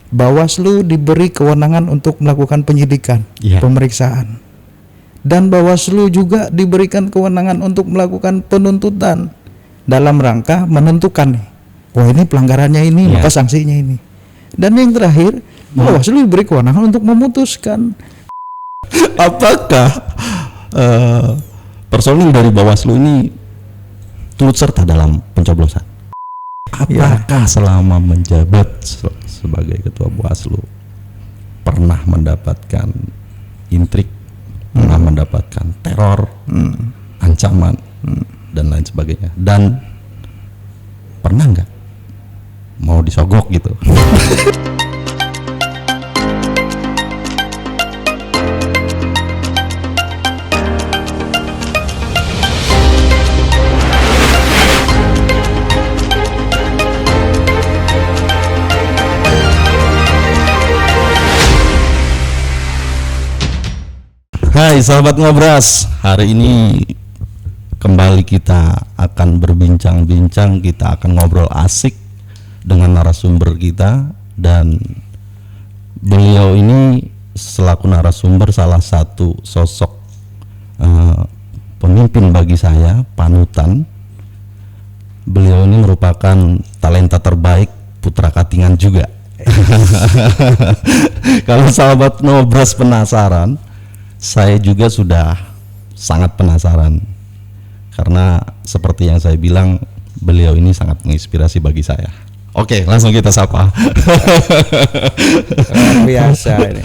Bawaslu diberi kewenangan untuk melakukan penyidikan, pemeriksaan. Dan Bawaslu juga diberikan kewenangan untuk melakukan penuntutan dalam rangka menentukan nih, wah ini pelanggarannya ini, maka sanksinya ini. Dan yang terakhir, Bawaslu diberi kewenangan untuk memutuskan. Apakah personil dari Bawaslu ini turut serta dalam pencoblosan? Apakah selama menjabat sebagai ketua Bawaslu pernah mendapatkan intrik, pernah mendapatkan teror, ancaman, dan lain sebagainya? Dan pernah nggak mau disogok gitu? Hai sahabat Ngobras, hari ini kembali kita akan berbincang-bincang, kita akan ngobrol asik dengan narasumber kita, dan beliau ini selaku narasumber salah satu sosok pemimpin bagi saya, panutan. Beliau ini merupakan talenta terbaik Putra Katingan juga. Kalau sahabat Ngobras penasaran, saya juga sudah sangat penasaran, karena seperti yang saya bilang, beliau ini sangat menginspirasi bagi saya. Oke, langsung kita sapa. Biasa ini.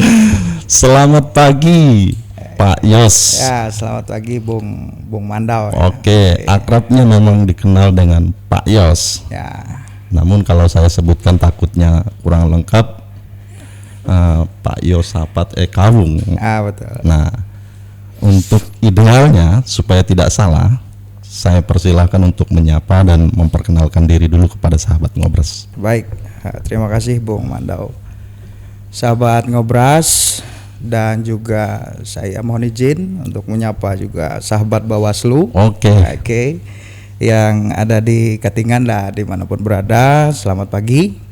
Selamat pagi Pak Yos. Ya, selamat pagi Bung Mandau. Oke, akrabnya memang dikenal dengan Pak Yos. Ya. Namun kalau saya sebutkan takutnya kurang lengkap. Pak Yosapat Kawung. Betul. Nah, untuk idealnya supaya tidak salah, saya persilahkan untuk menyapa dan memperkenalkan diri dulu kepada sahabat Ngobras. Baik, terima kasih Bung Mandau. Sahabat Ngobras, dan juga saya mohon izin untuk menyapa juga sahabat Bawaslu. Oke. Yang ada di Katingan lah, dimanapun berada, selamat pagi.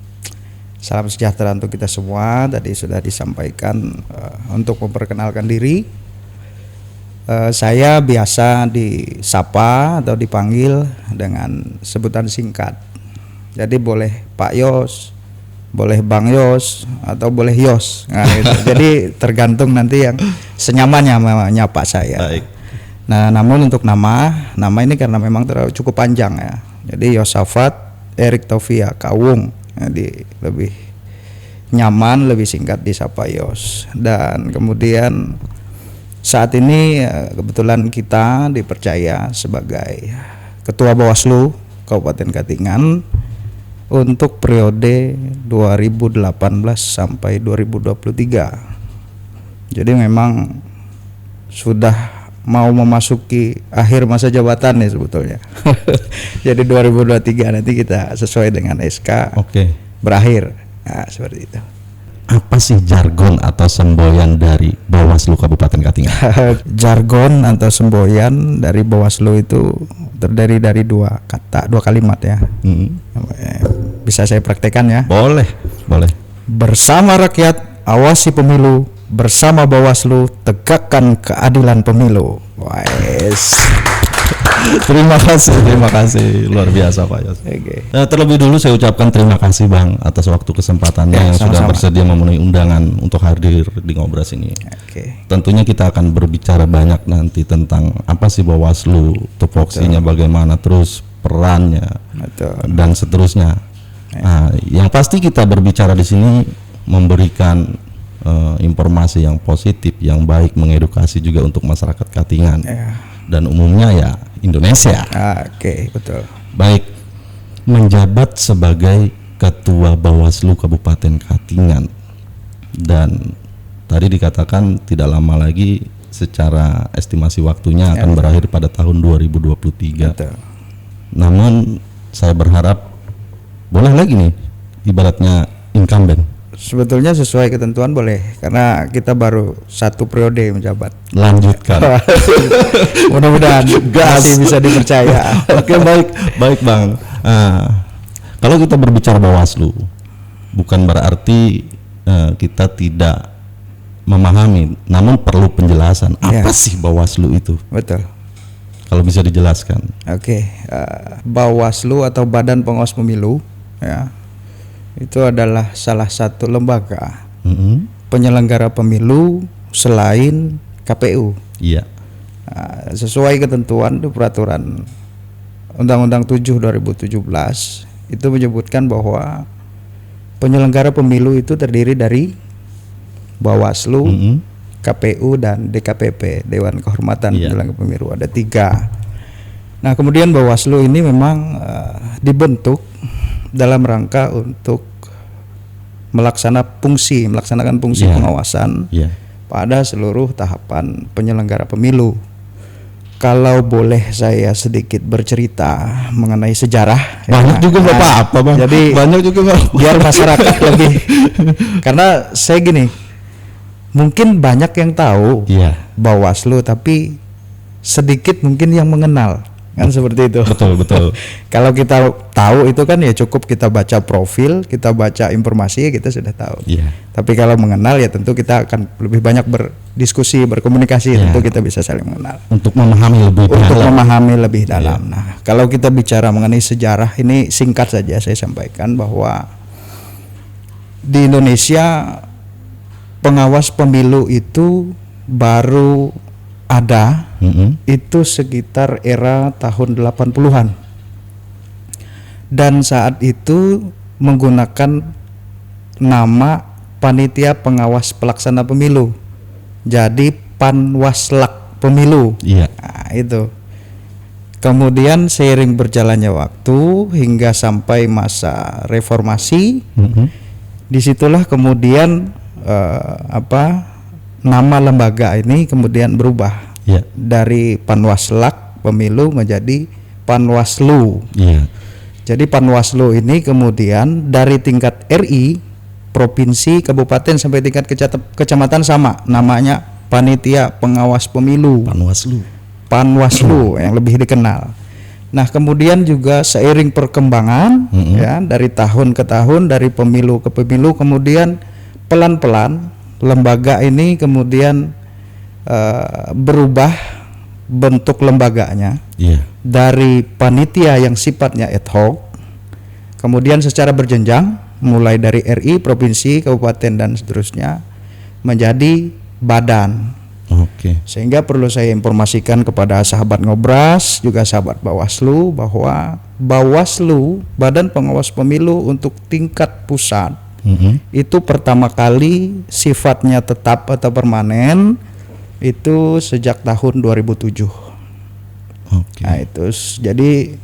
Salam sejahtera untuk kita semua. Tadi sudah disampaikan untuk memperkenalkan diri. Saya biasa disapa atau dipanggil dengan sebutan singkat. Jadi boleh Pak Yos, boleh Bang Yos, atau boleh Yos. Nah, gitu. Jadi tergantung nanti yang senyamannya menyapa saya. Baik. Nah, namun untuk nama ini karena memang cukup panjang ya. Jadi Yosafat Erik Taufia Kawung. Jadi lebih nyaman, lebih singkat disapa Yos. Dan kemudian saat ini kebetulan kita dipercaya sebagai Ketua Bawaslu Kabupaten Katingan untuk periode 2018 sampai 2023. Jadi memang sudah mau memasuki akhir masa jabatan nih sebetulnya. Jadi 2023 nanti kita sesuai dengan SK berakhir. Nah, seperti itu. Apa sih jargon atau semboyan dari Bawaslu Kabupaten Katingan? Jargon atau semboyan dari Bawaslu itu terdiri dari dua kalimat ya. Bisa saya praktekkan ya? Boleh. Bersama rakyat awasi pemilu, bersama Bawaslu tegakkan keadilan pemilu. Wes. Terima kasih luar biasa Pak Yos. Nah, terlebih dulu saya ucapkan terima kasih Bang atas waktu kesempatannya yang sudah bersedia memenuhi undangan untuk hadir di Ngobras ini. Tentunya kita akan berbicara banyak nanti tentang apa sih Bawaslu, tupoksinya bagaimana, terus perannya, dan seterusnya. Nah, yang pasti kita berbicara di sini memberikan informasi yang positif, yang baik, mengedukasi juga untuk masyarakat Katingan dan umumnya ya Indonesia. Betul. Baik, menjabat sebagai Ketua Bawaslu Kabupaten Katingan, dan tadi dikatakan tidak lama lagi secara estimasi waktunya akan berakhir pada tahun 2023. Namun saya berharap boleh lagi nih ibaratnya incumbent. Sebetulnya sesuai ketentuan boleh, karena kita baru satu periode menjabat. Lanjutkan. Mudah-mudahan masih bisa dipercaya. Oke, baik Bang. Kalau kita berbicara Bawaslu, bukan berarti kita tidak memahami, namun perlu penjelasan apa sih Bawaslu itu. Betul. Kalau bisa dijelaskan. Oke, Bawaslu atau Badan Pengawas Pemilu, ya, itu adalah salah satu lembaga penyelenggara pemilu selain KPU. Iya. Sesuai ketentuan di peraturan Undang-Undang 7 2017 itu menyebutkan bahwa penyelenggara pemilu itu terdiri dari Bawaslu, KPU dan DKPP, Dewan Kehormatan Penyelenggara Pemilu. Ada 3. Nah, kemudian Bawaslu ini memang dibentuk dalam rangka untuk melaksanakan fungsi pengawasan pada seluruh tahapan penyelenggara pemilu. Kalau boleh saya sedikit bercerita mengenai sejarah. Banyak juga nggak apa-apa, Bang. Jadi banyak juga biar masyarakat lebih. Karena saya gini, mungkin banyak yang tahu Bawaslu, tapi sedikit mungkin yang mengenal, kan seperti itu. Betul. Kalau kita tahu itu kan ya cukup kita baca profil, kita baca informasi, kita sudah tahu. Tapi kalau mengenal ya tentu kita akan lebih banyak berdiskusi, berkomunikasi, tentu kita bisa saling mengenal. Untuk memahami lebih dalam. Nah, kalau kita bicara mengenai sejarah, ini singkat saja saya sampaikan bahwa di Indonesia pengawas pemilu itu baru ada itu sekitar era tahun 80-an. Dan saat itu menggunakan nama Panitia Pengawas Pelaksana Pemilu. Jadi Panwaslak Pemilu. Nah, itu. Kemudian seiring berjalannya waktu hingga sampai masa reformasi, disitulah kemudian nama lembaga ini kemudian berubah dari Panwaslak Pemilu menjadi Panwaslu. Jadi Panwaslu ini kemudian dari tingkat RI, provinsi, kabupaten sampai tingkat kecamatan sama namanya Panitia Pengawas Pemilu. Panwaslu yang lebih dikenal. Nah, kemudian juga seiring perkembangan dari tahun ke tahun, dari pemilu ke pemilu, kemudian pelan-pelan lembaga ini kemudian berubah bentuk lembaganya dari panitia yang sifatnya ad hoc, kemudian secara berjenjang mulai dari RI, provinsi, kabupaten dan seterusnya menjadi badan. Sehingga perlu saya informasikan kepada sahabat Ngobras, juga sahabat Bawaslu, bahwa Bawaslu, Badan Pengawas Pemilu untuk tingkat pusat, itu pertama kali sifatnya tetap atau permanen itu sejak tahun 2007. Nah, itu jadi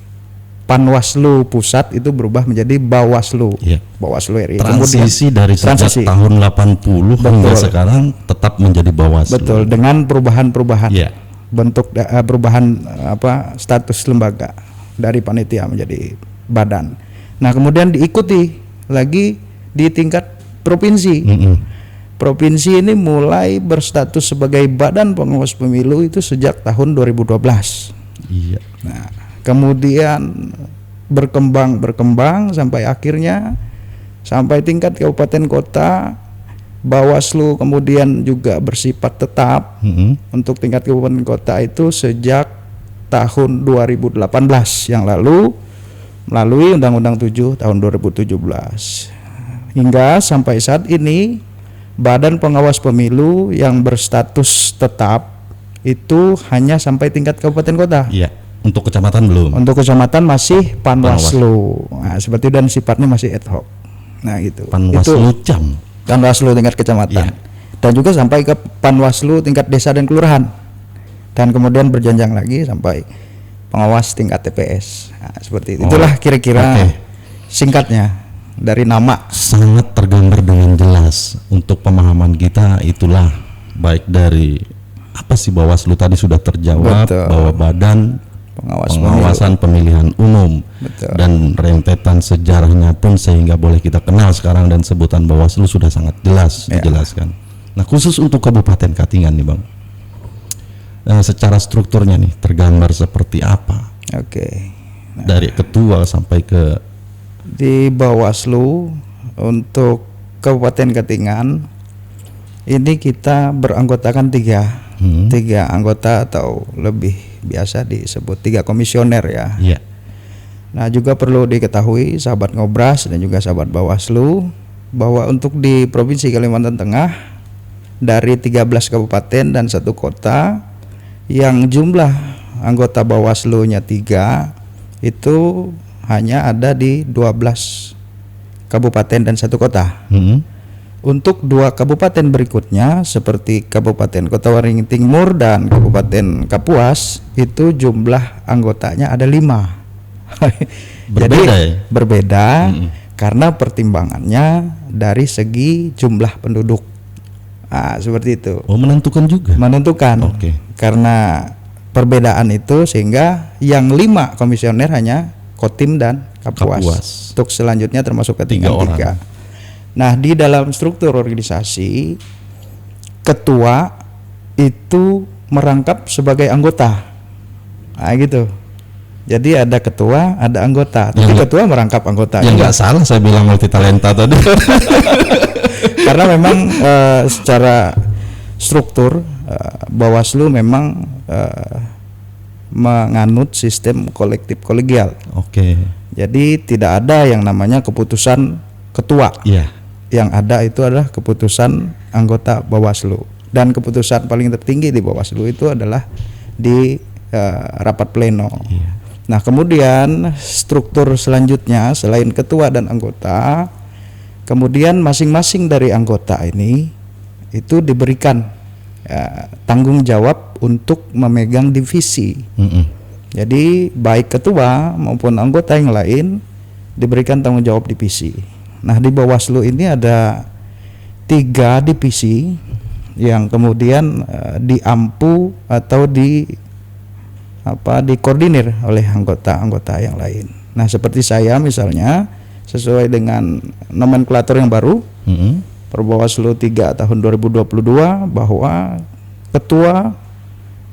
Panwaslu pusat itu berubah menjadi Bawaslu. Bawaslu RI. Transisi dari sejak tahun 80 hingga sekarang tetap menjadi Bawaslu. Betul, dengan perubahan-perubahan bentuk perubahan status lembaga dari panitia menjadi badan. Nah, kemudian diikuti lagi di tingkat provinsi. Provinsi ini mulai berstatus sebagai Badan Pengawas Pemilu itu sejak tahun 2012. Nah, kemudian berkembang sampai akhirnya sampai tingkat kabupaten kota. Bawaslu kemudian juga bersifat tetap untuk tingkat kabupaten kota itu sejak tahun 2018 yang lalu melalui Undang-Undang 7 tahun 2017 hingga sampai saat ini. Badan Pengawas Pemilu yang berstatus tetap itu hanya sampai tingkat kabupaten kota. Untuk kecamatan belum. Untuk kecamatan masih Panwaslu. Nah, seperti dan sifatnya masih ad hoc. Nah, gitu. Panwaslu Panwaslu tingkat kecamatan. Dan juga sampai ke Panwaslu tingkat desa dan kelurahan. Dan kemudian berjenjang lagi sampai pengawas tingkat TPS. Nah, seperti itu. Itulah kira-kira singkatnya. Dari nama sangat tergambar dengan jelas untuk pemahaman kita. Itulah baik dari apa sih Bawaslu tadi sudah terjawab. Bahwa Badan Pengawasan Pemilihan Umum. Dan rentetan sejarahnya pun sehingga boleh kita kenal sekarang dan sebutan Bawaslu sudah sangat jelas dijelaskan. Nah, khusus untuk Kabupaten Katingan nih Bang, secara strukturnya nih tergambar seperti apa? Dari ketua sampai ke di Bawaslu untuk Kabupaten Katingan ini kita beranggotakan tiga anggota atau lebih biasa disebut 3 komisioner ya. Iya. Nah juga perlu diketahui sahabat Ngobras dan juga sahabat Bawaslu bahwa untuk di Provinsi Kalimantan Tengah dari 13 kabupaten dan 1 kota yang jumlah anggota Bawaslu-nya 3 itu hanya ada di 12 kabupaten dan 1 kota. Untuk 2 kabupaten berikutnya seperti Kabupaten Kota Waringin Timur dan Kabupaten Kapuas itu jumlah anggotanya ada 5. Jadi berbeda karena pertimbangannya dari segi jumlah penduduk. Seperti itu. Oh, menentukan juga. Menentukan. Oke. Karena perbedaan itu sehingga yang 5 komisioner hanya Kotim dan Kapuas. Untuk selanjutnya termasuk Katingan 3. Nah, di dalam struktur organisasi ketua itu merangkap sebagai anggota. Nah, gitu. Jadi ada ketua, ada anggota. Tapi ketua merangkap anggota. Ya nggak salah saya bilang multi talenta tadi. Karena memang secara struktur Bawaslu memang menganut sistem kolektif kolegial. Oke. Jadi tidak ada yang namanya keputusan ketua. Iya. Yang ada itu adalah keputusan anggota Bawaslu, dan keputusan paling tertinggi di Bawaslu itu adalah di rapat pleno. Iya. Nah kemudian struktur selanjutnya selain ketua dan anggota, kemudian masing-masing dari anggota ini itu diberikan tanggung jawab untuk memegang divisi. Jadi baik ketua maupun anggota yang lain diberikan tanggung jawab divisi. Nah di Bawaslu ini ada 3 divisi yang kemudian diampu atau dikoordinir oleh anggota-anggota yang lain. Nah seperti saya misalnya sesuai dengan nomenklatur yang baru Perbawaslu 3 tahun 2022 bahwa ketua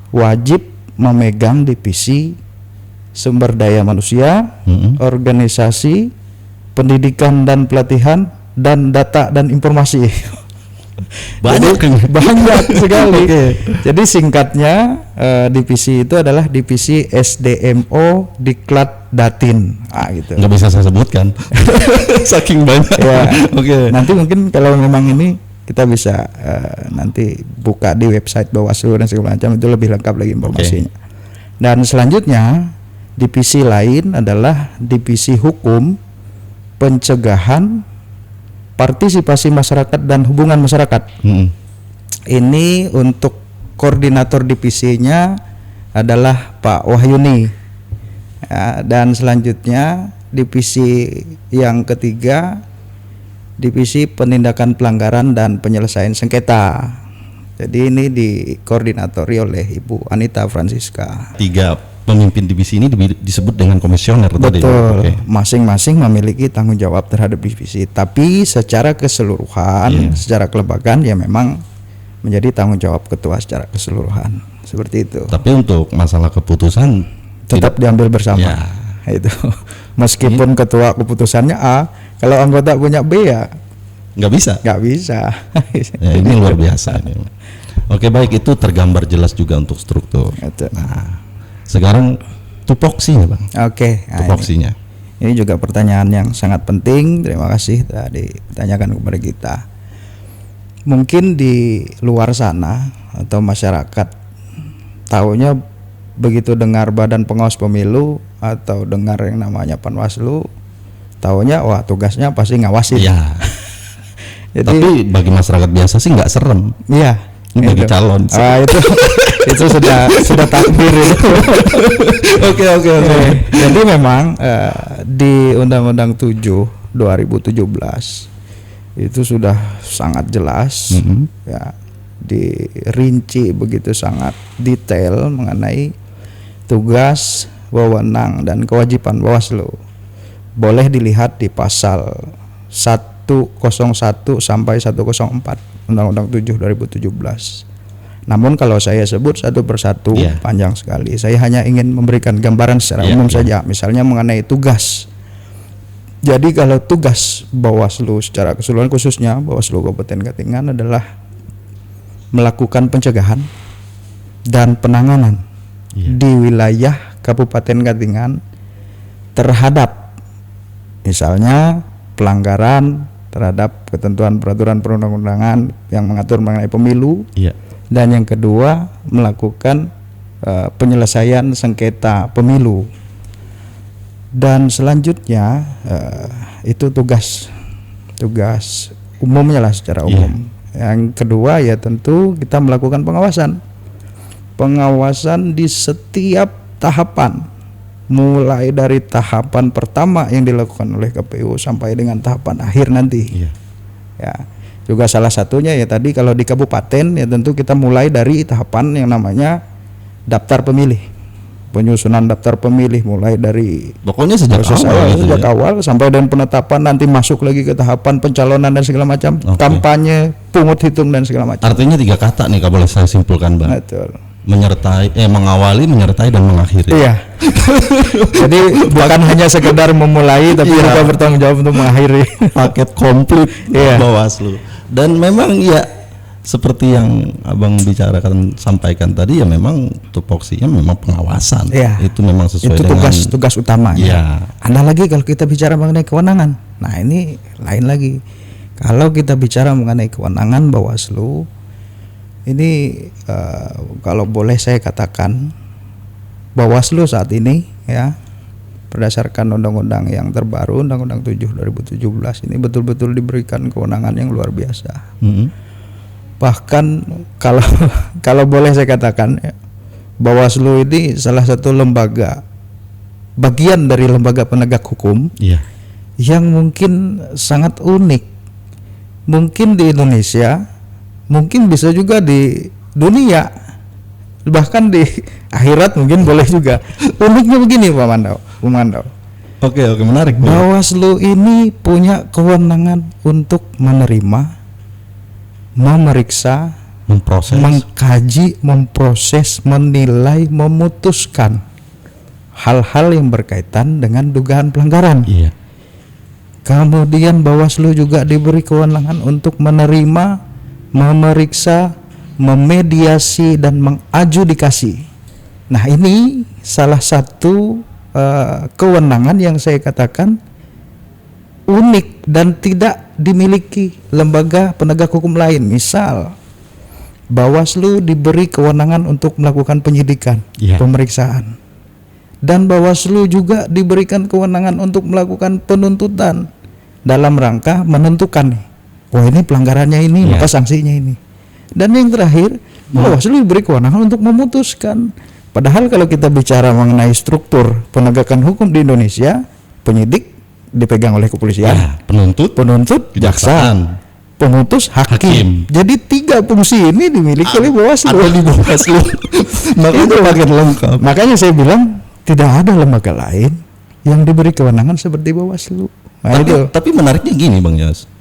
wajib memegang divisi sumber daya manusia, organisasi, pendidikan dan pelatihan, dan data dan informasi. Banyak sekali. Jadi singkatnya divisi itu adalah divisi SDMO Diklat Datin. Gitu. Nggak bisa saya sebutkan. Saking banyak. Ya. Oke. Nanti mungkin kalau memang ini kita bisa nanti buka di website Bawaslu dan segala macam, itu lebih lengkap lagi informasinya. Dan selanjutnya divisi lain adalah divisi hukum, pencegahan, partisipasi masyarakat dan hubungan masyarakat. Ini untuk koordinator divisinya adalah Pak Wahyuni. Dan selanjutnya divisi yang ketiga, divisi penindakan pelanggaran dan penyelesaian sengketa. Jadi ini dikoordinatori oleh Ibu Anita Francisca. 3 pemimpin divisi ini disebut dengan komisioner. Betul. Tadi. Masing-masing memiliki tanggung jawab terhadap divisi, tapi secara keseluruhan, secara kelembagaan ya memang menjadi tanggung jawab ketua secara keseluruhan. Seperti itu. Tapi untuk masalah keputusan tetap diambil bersama. Itu. Meskipun ketua keputusannya A, kalau anggota punya B ya nggak bisa. Ya, ini luar biasa. Oke, baik, itu tergambar jelas juga untuk struktur. Nah, sekarang tupoksinya, Bang. Oke. Tupoksinya. Ini juga pertanyaan yang sangat penting. Terima kasih tadi ditanyakan kepada kita. Mungkin di luar sana atau masyarakat taunya begitu dengar Badan Pengawas Pemilu atau dengar yang namanya Panwaslu, taunya wah tugasnya pasti ngawasin. Iya. Jadi, tapi bagi masyarakat biasa sih nggak serem. Iya. Ini bagi calon. Itu sudah takdir itu. Oke. Jadi memang di Undang-Undang 7 2017 itu sudah sangat jelas, ya, dirinci begitu sangat detail mengenai tugas, wewenang dan kewajiban Bawaslu. Boleh dilihat di pasal 101 sampai 104 Undang-Undang 7 2017. Namun kalau saya sebut satu persatu panjang sekali. Saya hanya ingin memberikan gambaran secara umum saja. Misalnya mengenai tugas. Jadi kalau tugas Bawaslu secara keseluruhan, khususnya Bawaslu Kabupaten Katingan, adalah melakukan pencegahan dan penanganan di wilayah Kabupaten Katingan terhadap misalnya pelanggaran terhadap ketentuan peraturan perundang-undangan yang mengatur mengenai pemilu. Dan yang kedua, melakukan penyelesaian sengketa pemilu. Dan selanjutnya itu tugas umumnya lah, secara umum. Yang kedua ya tentu kita melakukan pengawasan di setiap tahapan, mulai dari tahapan pertama yang dilakukan oleh KPU sampai dengan tahapan akhir nanti. Ya, juga salah satunya ya tadi kalau di kabupaten ya tentu kita mulai dari tahapan yang namanya daftar pemilih. Penyusunan daftar pemilih mulai dari pokoknya sejak awal sampai dan penetapan, nanti masuk lagi ke tahapan pencalonan dan segala macam, kampanye, pungut hitung dan segala macam. Artinya 3 kata nih kalau boleh saya simpulkan, Bang. Betul. Mengawali, menyertai dan mengakhiri. Iya. Jadi bukan hanya sekedar memulai, tapi juga bertanggung jawab untuk mengakhiri. Paket komplit Bawaslu. Dan memang ya seperti yang Abang sampaikan tadi, ya memang tupoksinya memang pengawasan. Itu memang sesuai dengan tugas utamanya. Ada lagi kalau kita bicara mengenai kewenangan. Nah, ini lain lagi. Kalau kita bicara mengenai kewenangan Bawaslu, ini kalau boleh saya katakan, Bawaslu saat ini ya, berdasarkan undang-undang yang terbaru, Undang-Undang 7 2017 ini betul-betul diberikan kewenangan yang luar biasa. Bahkan kalau boleh saya katakan ya, Bawaslu ini salah satu lembaga, bagian dari lembaga penegak hukum yang mungkin sangat unik, mungkin di Indonesia, mungkin bisa juga di dunia, bahkan di akhirat mungkin boleh juga. Uniknya begini Pak Mandau. Oke, menarik. Bawaslu ini punya kewenangan untuk menerima, memeriksa, memproses, mengkaji, memproses, menilai, memutuskan hal-hal yang berkaitan dengan dugaan pelanggaran. Kemudian Bawaslu juga diberi kewenangan untuk menerima, memeriksa, memediasi, dan mengadjudikasi. Nah, ini salah satu kewenangan yang saya katakan unik dan tidak dimiliki lembaga penegak hukum lain. Misal Bawaslu diberi kewenangan untuk melakukan penyidikan, pemeriksaan, dan Bawaslu juga diberikan kewenangan untuk melakukan penuntutan dalam rangka menentukan, wah ini pelanggarannya ini, maka sanksinya ini. Dan yang terakhir, Bawaslu diberi kewenangan untuk memutuskan. Padahal kalau kita bicara mengenai struktur penegakan hukum di Indonesia, penyidik dipegang oleh kepolisian, penuntut jaksa, pemutus hakim. Jadi 3 fungsi ini dimiliki oleh Bawaslu. Ada di Bawaslu. Itu paket lengkap. Makanya saya bilang tidak ada lembaga lain yang diberi kewenangan seperti Bawaslu. Tapi menariknya gini Bang Yos,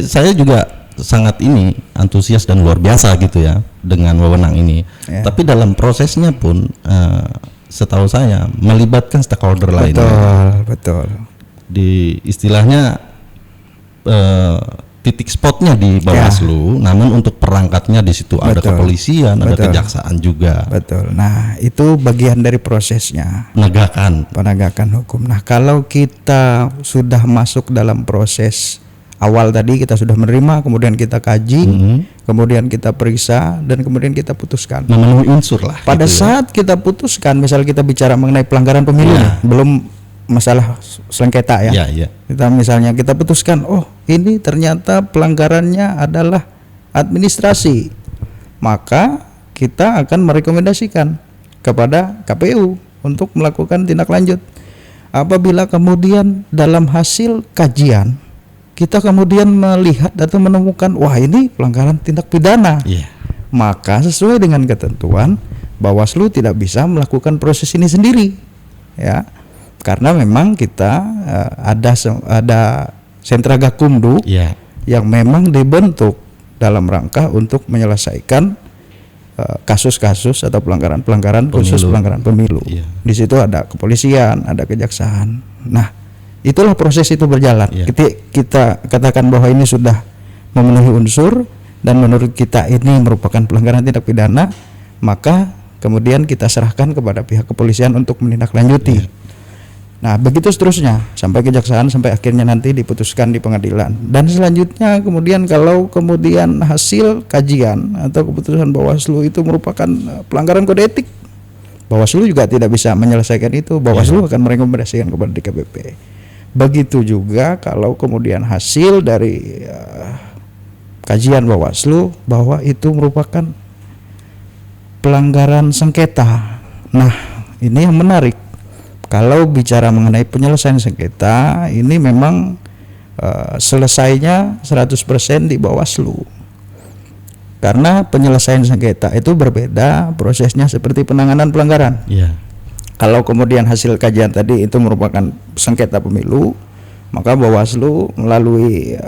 saya juga sangat antusias dan luar biasa gitu ya dengan wewenang ini. Tapi dalam prosesnya pun setahu saya melibatkan stakeholder lainnya. Betul. Di istilahnya titik spotnya di Bawaslu, namun untuk perangkatnya di situ ada kepolisian, ada kejaksaan juga. Betul. Nah, itu bagian dari prosesnya penegakan hukum. Nah, kalau kita sudah masuk dalam proses awal tadi, kita sudah menerima, kemudian kita kaji, kemudian kita periksa, dan kemudian kita putuskan. Memenuhi unsur lah. Pada saat kita putuskan, misal kita bicara mengenai pelanggaran pemilu, belum masalah sengketa ya. Kita misalnya kita putuskan, oh ini ternyata pelanggarannya adalah administrasi, maka kita akan merekomendasikan kepada KPU untuk melakukan tindak lanjut. Apabila kemudian dalam hasil kajian kita kemudian melihat atau menemukan, wah ini pelanggaran tindak pidana, maka sesuai dengan ketentuan, Bawaslu tidak bisa melakukan proses ini sendiri, ya, karena memang kita ada sentra gakumdu yang memang dibentuk dalam rangka untuk menyelesaikan kasus-kasus atau pelanggaran-pelanggaran khusus pelanggaran pemilu. Di situ ada kepolisian, ada kejaksaan. Nah, itulah proses itu berjalan. Kita katakan bahwa ini sudah memenuhi unsur dan menurut kita ini merupakan pelanggaran tindak pidana, maka kemudian kita serahkan kepada pihak kepolisian untuk menindaklanjuti. Nah, begitu seterusnya sampai kejaksaan, sampai akhirnya nanti diputuskan di pengadilan. Dan selanjutnya kemudian kalau kemudian hasil kajian atau keputusan Bawaslu itu merupakan pelanggaran kode etik, Bawaslu juga tidak bisa menyelesaikan itu. Bawaslu akan merekomendasikan kepada DKPP. Begitu juga kalau kemudian hasil dari kajian Bawaslu bahwa itu merupakan pelanggaran sengketa. Nah, ini yang menarik. Kalau bicara mengenai penyelesaian sengketa, ini memang selesainya 100% di Bawaslu. Karena penyelesaian sengketa itu berbeda prosesnya seperti penanganan pelanggaran. Kalau kemudian hasil kajian tadi itu merupakan sengketa pemilu, maka Bawaslu melalui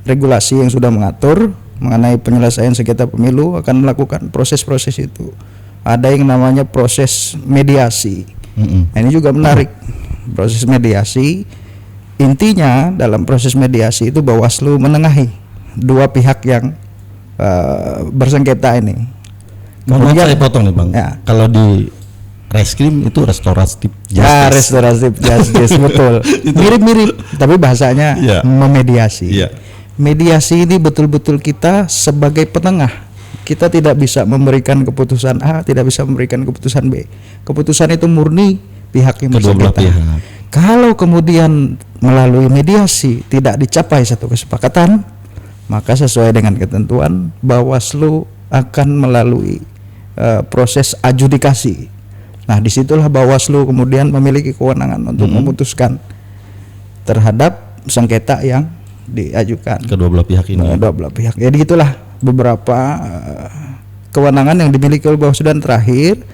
regulasi yang sudah mengatur mengenai penyelesaian sengketa pemilu akan melakukan proses-proses itu. Ada yang namanya proses mediasi. Nah, ini juga menarik. Proses mediasi, intinya dalam proses mediasi itu Bawaslu menengahi dua pihak yang bersengketa ini. Kemudian saya potong nih Bang. Kalau di reskrim itu restoratif justice. Ya, restoratif justice betul. Mirip-mirip, tapi bahasanya memediasi. Mediasi ini betul-betul kita sebagai penengah. Kita tidak bisa memberikan keputusan A, tidak bisa memberikan keputusan B. Keputusan itu murni pihak yang bersengketa. Kalau kemudian melalui mediasi tidak dicapai satu kesepakatan, maka sesuai dengan ketentuan Bawaslu akan melalui proses adjudikasi. Nah, disitulah Bawaslu kemudian memiliki kewenangan untuk memutuskan terhadap sengketa yang diajukan kedua belah pihak ini. Kedua belah pihak. Jadi itulah beberapa kewenangan yang dimiliki oleh Bawaslu. Dan terakhir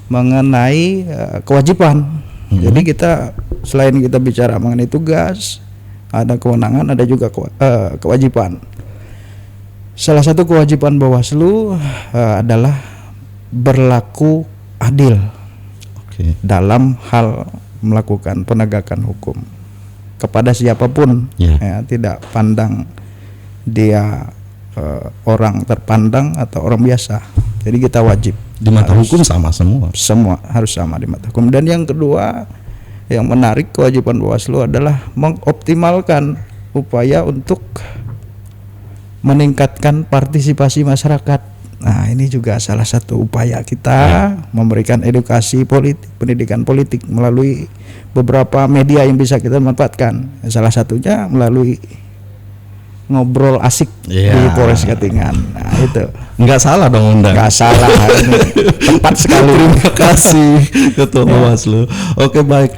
mengenai kewajiban. Jadi kita selain kita bicara mengenai tugas, ada kewenangan, ada juga kewajiban. Salah satu kewajiban Bawaslu adalah berlaku adil dalam hal melakukan penegakan hukum kepada siapapun, tidak pandang dia orang terpandang atau orang biasa. Jadi kita wajib di mata hukum sama semua harus sama di mata hukum. Dan yang kedua yang menarik, kewajiban Bawaslu adalah mengoptimalkan upaya untuk meningkatkan partisipasi masyarakat. Nah, ini juga salah satu upaya kita memberikan edukasi politik, pendidikan politik melalui beberapa media yang bisa kita manfaatkan. Salah satunya melalui ngobrol asik di Polres Katingan. Nah, itu nggak salah dong undang. Nggak salah, tepat sekali. Terima kasih Ketua Bawaslu. Oke, baik,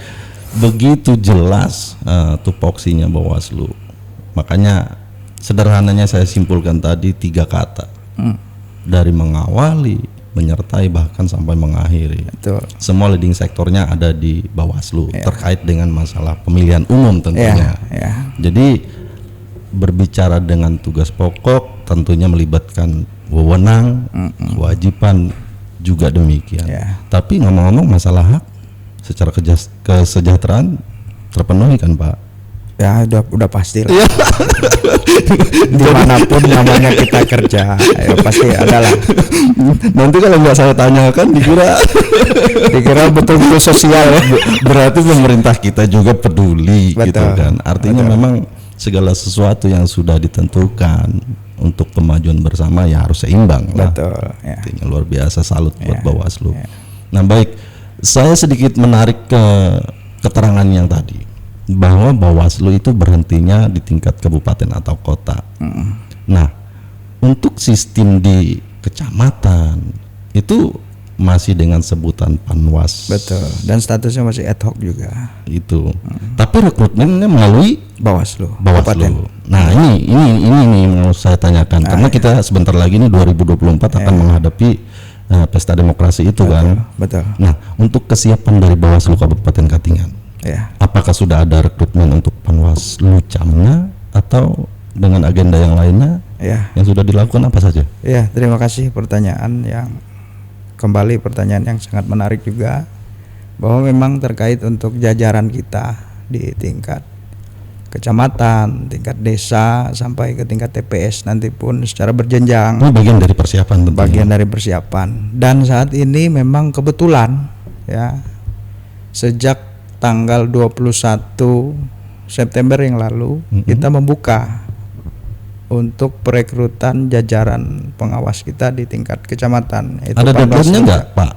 begitu jelas tupoksinya Bawaslu. Makanya sederhananya saya simpulkan tadi 3 kata. Dari mengawali, menyertai, bahkan sampai mengakhiri. Betul. Semua leading sektornya ada di Bawaslu terkait dengan masalah pemilihan umum tentunya. Jadi berbicara dengan tugas pokok tentunya melibatkan wewenang, kewajiban juga demikian. Tapi ngomong-ngomong masalah hak secara kesejahteraan terpenuhi kan Pak? Ya udah pasti lah. Dimanapun namanya kita kerja, ya pasti adalah. Nanti kalau nggak saya tanyakan dikira betul-betul sosial ya. Berarti pemerintah kita juga peduli. Betul. Gitu kan. Artinya memang segala sesuatu yang sudah ditentukan untuk kemajuan bersama ya harus seimbang lah. Betul. Artinya luar biasa, salut buat Bawaslu. Nah, baik, saya sedikit menarik ke keterangan yang tadi, bahwa Bawaslu itu berhentinya di tingkat kabupaten atau kota. Nah, untuk sistem di kecamatan itu masih dengan sebutan Panwas. Betul. Dan statusnya masih ad hoc juga. Itu. Tapi rekrutmennya melalui Bawaslu. Nah, ini mau saya tanyakan, karena kita sebentar lagi nih 2024 akan menghadapi pesta demokrasi itu. Betul. Nah, untuk kesiapan dari Bawaslu Kabupaten Katingan, apakah sudah ada rekrutmen untuk Panwaslu Camna atau dengan agenda yang lainnya yang sudah dilakukan apa saja? Ya, terima kasih pertanyaan yang yang sangat menarik juga, bahwa memang terkait untuk jajaran kita di tingkat kecamatan, tingkat desa sampai ke tingkat TPS nanti pun secara berjenjang. Ini bagian dari persiapan tentunya. Bagian dari persiapan. Dan saat ini memang kebetulan ya sejak tanggal 21 September yang lalu kita membuka untuk perekrutan jajaran pengawas kita di tingkat kecamatan. Ada deadline-nya enggak, Pak?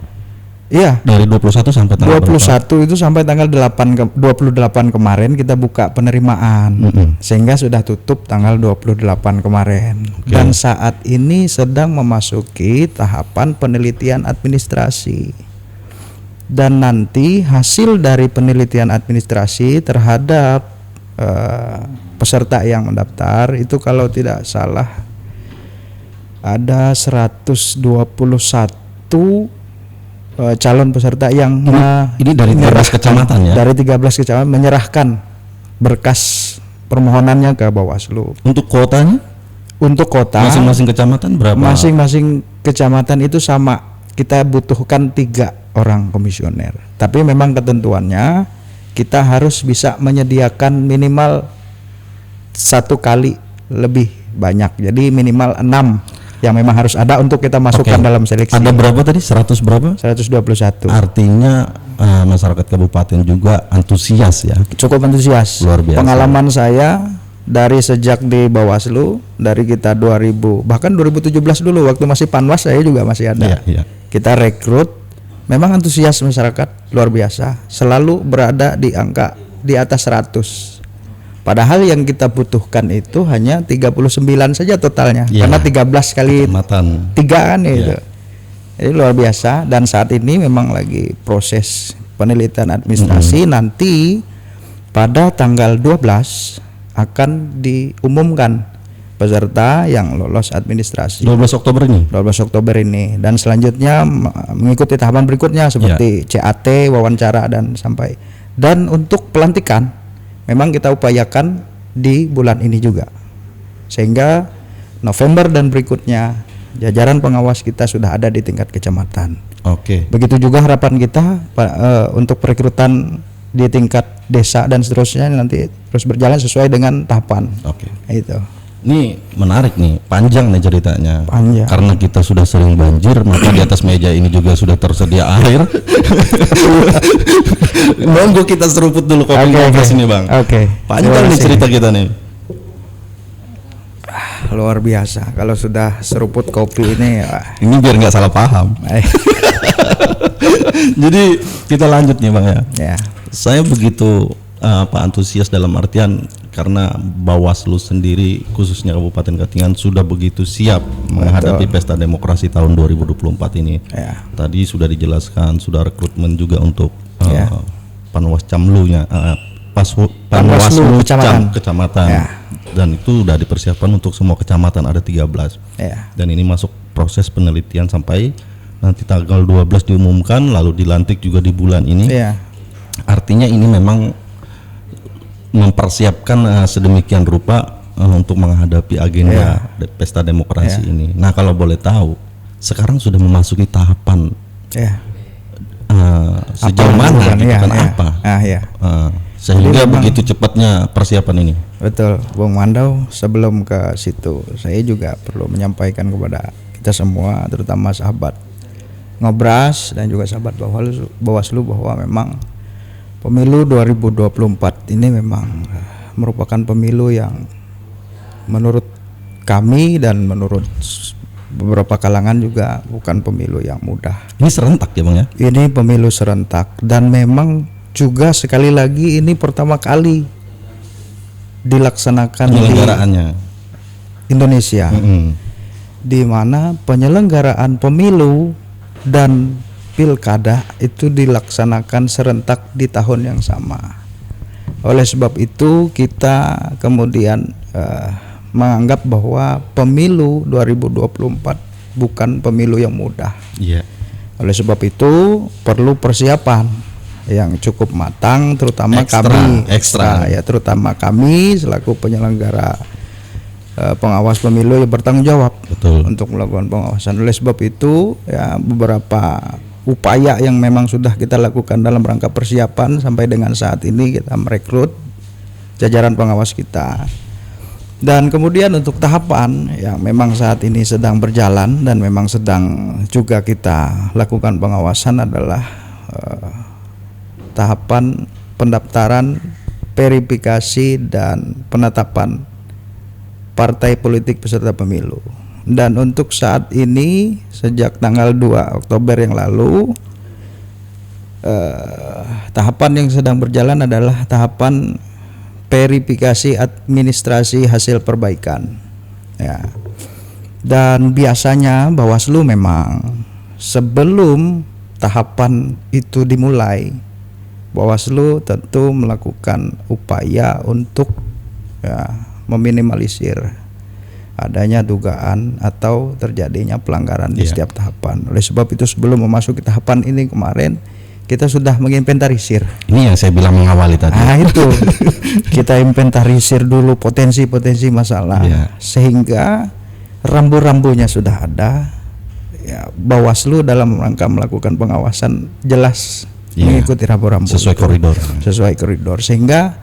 Iya. Dari 21 sampai tanggal 21 berapa? itu sampai tanggal 28 kemarin kita buka penerimaan. Sehingga sudah tutup tanggal 28 kemarin. Okay. Dan saat ini sedang memasuki tahapan penelitian administrasi. Dan nanti hasil dari penelitian administrasi terhadap peserta yang mendaftar itu kalau tidak salah ada 121 calon peserta yang ini dari 13 kecamatan ya? Dari 13 kecamatan menyerahkan berkas permohonannya ke Bawaslu. Untuk kuotanya? Untuk kota masing-masing kecamatan berapa? Masing-masing kecamatan itu sama. Kita butuhkan 3 orang komisioner. Tapi memang ketentuannya kita harus bisa menyediakan minimal 1 kali lebih banyak. Jadi minimal 6 yang memang harus ada untuk kita masukkan dalam seleksi. Ada berapa tadi? 100 berapa? 121. Artinya masyarakat kabupaten juga antusias ya. Cukup antusias. Luar biasa. Pengalaman saya dari sejak di Bawaslu, dari kita 2000 bahkan 2017 dulu waktu masih Panwas saya juga masih ada. Iya. Kita rekrut. Memang antusias masyarakat luar biasa, selalu berada di angka di atas 100. Padahal yang kita butuhkan itu hanya 39 saja totalnya, karena 13 kali 3 kan itu. Jadi luar biasa. Dan saat ini memang lagi proses penelitian administrasi. Nanti pada tanggal 12 akan diumumkan peserta yang lolos administrasi. 12 Oktober ini. 12 Oktober ini, dan selanjutnya mengikuti tahapan berikutnya seperti CAT, wawancara dan sampai. Dan untuk pelantikan memang kita upayakan di bulan ini juga. Sehingga November dan berikutnya jajaran pengawas kita sudah ada di tingkat kecamatan. Oke. Begitu juga harapan kita untuk perekrutan di tingkat desa dan seterusnya nanti terus berjalan sesuai dengan tahapan. Oke. Itu. Ini menarik nih, panjang nih ceritanya. Panjang. Karena kita sudah sering banjir, maka di atas meja ini juga sudah tersedia air. Monggo kita seruput dulu kopi kompres ini, Bang. Oke. Panjang nih cerita kita nih. Luar biasa. Kalau sudah seruput kopi ini ini biar nggak salah paham. Jadi kita lanjut nih, Bang ya. Saya begitu antusias dalam artian karena Bawaslu sendiri khususnya Kabupaten Katingan sudah begitu siap menghadapi pesta demokrasi tahun 2024 ini. Tadi sudah dijelaskan, sudah rekrutmen juga untuk Panwas Camlunya, Panwaslu kecamatan. Dan itu sudah dipersiapkan untuk semua kecamatan, ada 13. Dan ini masuk proses penelitian sampai nanti tanggal 12 diumumkan, lalu dilantik juga di bulan ini. Artinya ini memang mempersiapkan sedemikian rupa untuk menghadapi agenda pesta demokrasi ini. Nah, kalau boleh tahu, sekarang sudah memasuki tahapan sejauh mana apa? Sehingga begitu cepatnya persiapan ini. Betul, Bung Mandau. Sebelum ke situ, saya juga perlu menyampaikan kepada kita semua, terutama sahabat Ngobras dan juga sahabat Bawaslu bahwa memang pemilu 2024 ini memang merupakan pemilu yang menurut kami dan menurut beberapa kalangan juga bukan pemilu yang mudah. Ini serentak ya, Bang ya? Ini pemilu serentak, dan memang juga sekali lagi ini pertama kali dilaksanakan penyelenggaraannya di Indonesia, di mana penyelenggaraan pemilu dan pilkada itu dilaksanakan serentak di tahun yang sama. Oleh sebab itu kita kemudian menganggap bahwa pemilu 2024 bukan pemilu yang mudah. Oleh sebab itu perlu persiapan yang cukup matang, terutama terutama kami selaku penyelenggara pengawas pemilu yang bertanggung jawab untuk melakukan pengawasan. Oleh sebab itu beberapa upaya yang memang sudah kita lakukan dalam rangka persiapan sampai dengan saat ini kita merekrut jajaran pengawas kita. Dan kemudian untuk tahapan yang memang saat ini sedang berjalan dan memang sedang juga kita lakukan pengawasan adalah tahapan pendaftaran, verifikasi dan penetapan partai politik peserta pemilu. Dan untuk saat ini sejak tanggal 2 Oktober yang lalu tahapan yang sedang berjalan adalah tahapan verifikasi administrasi hasil perbaikan ya. Dan biasanya Bawaslu memang sebelum tahapan itu dimulai, Bawaslu tentu melakukan upaya untuk ya, meminimalisir adanya dugaan atau terjadinya pelanggaran di setiap tahapan. Oleh sebab itu sebelum memasuki tahapan ini kemarin kita sudah menginventarisir. Ini yang saya bilang mengawali tadi. Nah itu kita inventarisir dulu potensi-potensi masalah sehingga rambu-rambunya sudah ada. Ya, Bawaslu dalam rangka melakukan pengawasan jelas mengikuti rambu-rambu sesuai koridor sehingga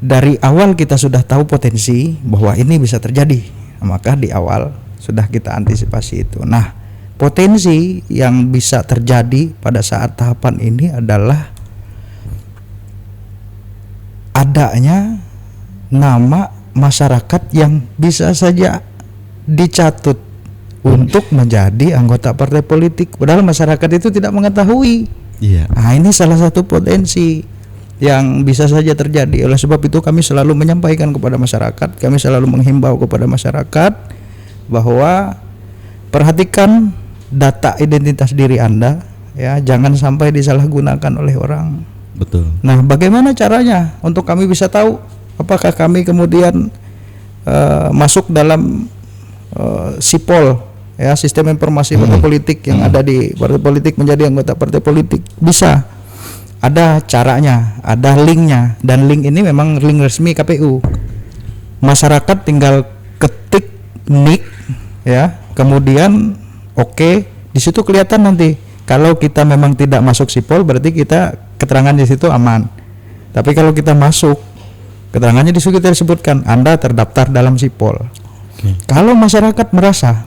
dari awal kita sudah tahu potensi bahwa ini bisa terjadi. Maka di awal sudah kita antisipasi itu. Nah, potensi yang bisa terjadi pada saat tahapan ini adalah adanya nama masyarakat yang bisa saja dicatut untuk menjadi anggota partai politik, padahal masyarakat itu tidak mengetahui. Nah, ini salah satu potensi yang bisa saja terjadi. Oleh sebab itu kami selalu menyampaikan kepada masyarakat, kami selalu menghimbau kepada masyarakat bahwa perhatikan data identitas diri Anda ya, jangan sampai disalahgunakan oleh orang. Betul. Nah, bagaimana caranya untuk kami bisa tahu apakah kami kemudian masuk dalam SIPOL ya, sistem informasi partai politik yang ada di partai politik menjadi anggota partai politik? Bisa. Ada caranya, ada linknya, dan link ini memang link resmi KPU. Masyarakat tinggal ketik NIK ya, kemudian di situ kelihatan nanti kalau kita memang tidak masuk SIPOL berarti kita keterangan di situ aman. Tapi kalau kita masuk, keterangannya di situ kita sebutkan Anda terdaftar dalam SIPOL. Kalau masyarakat merasa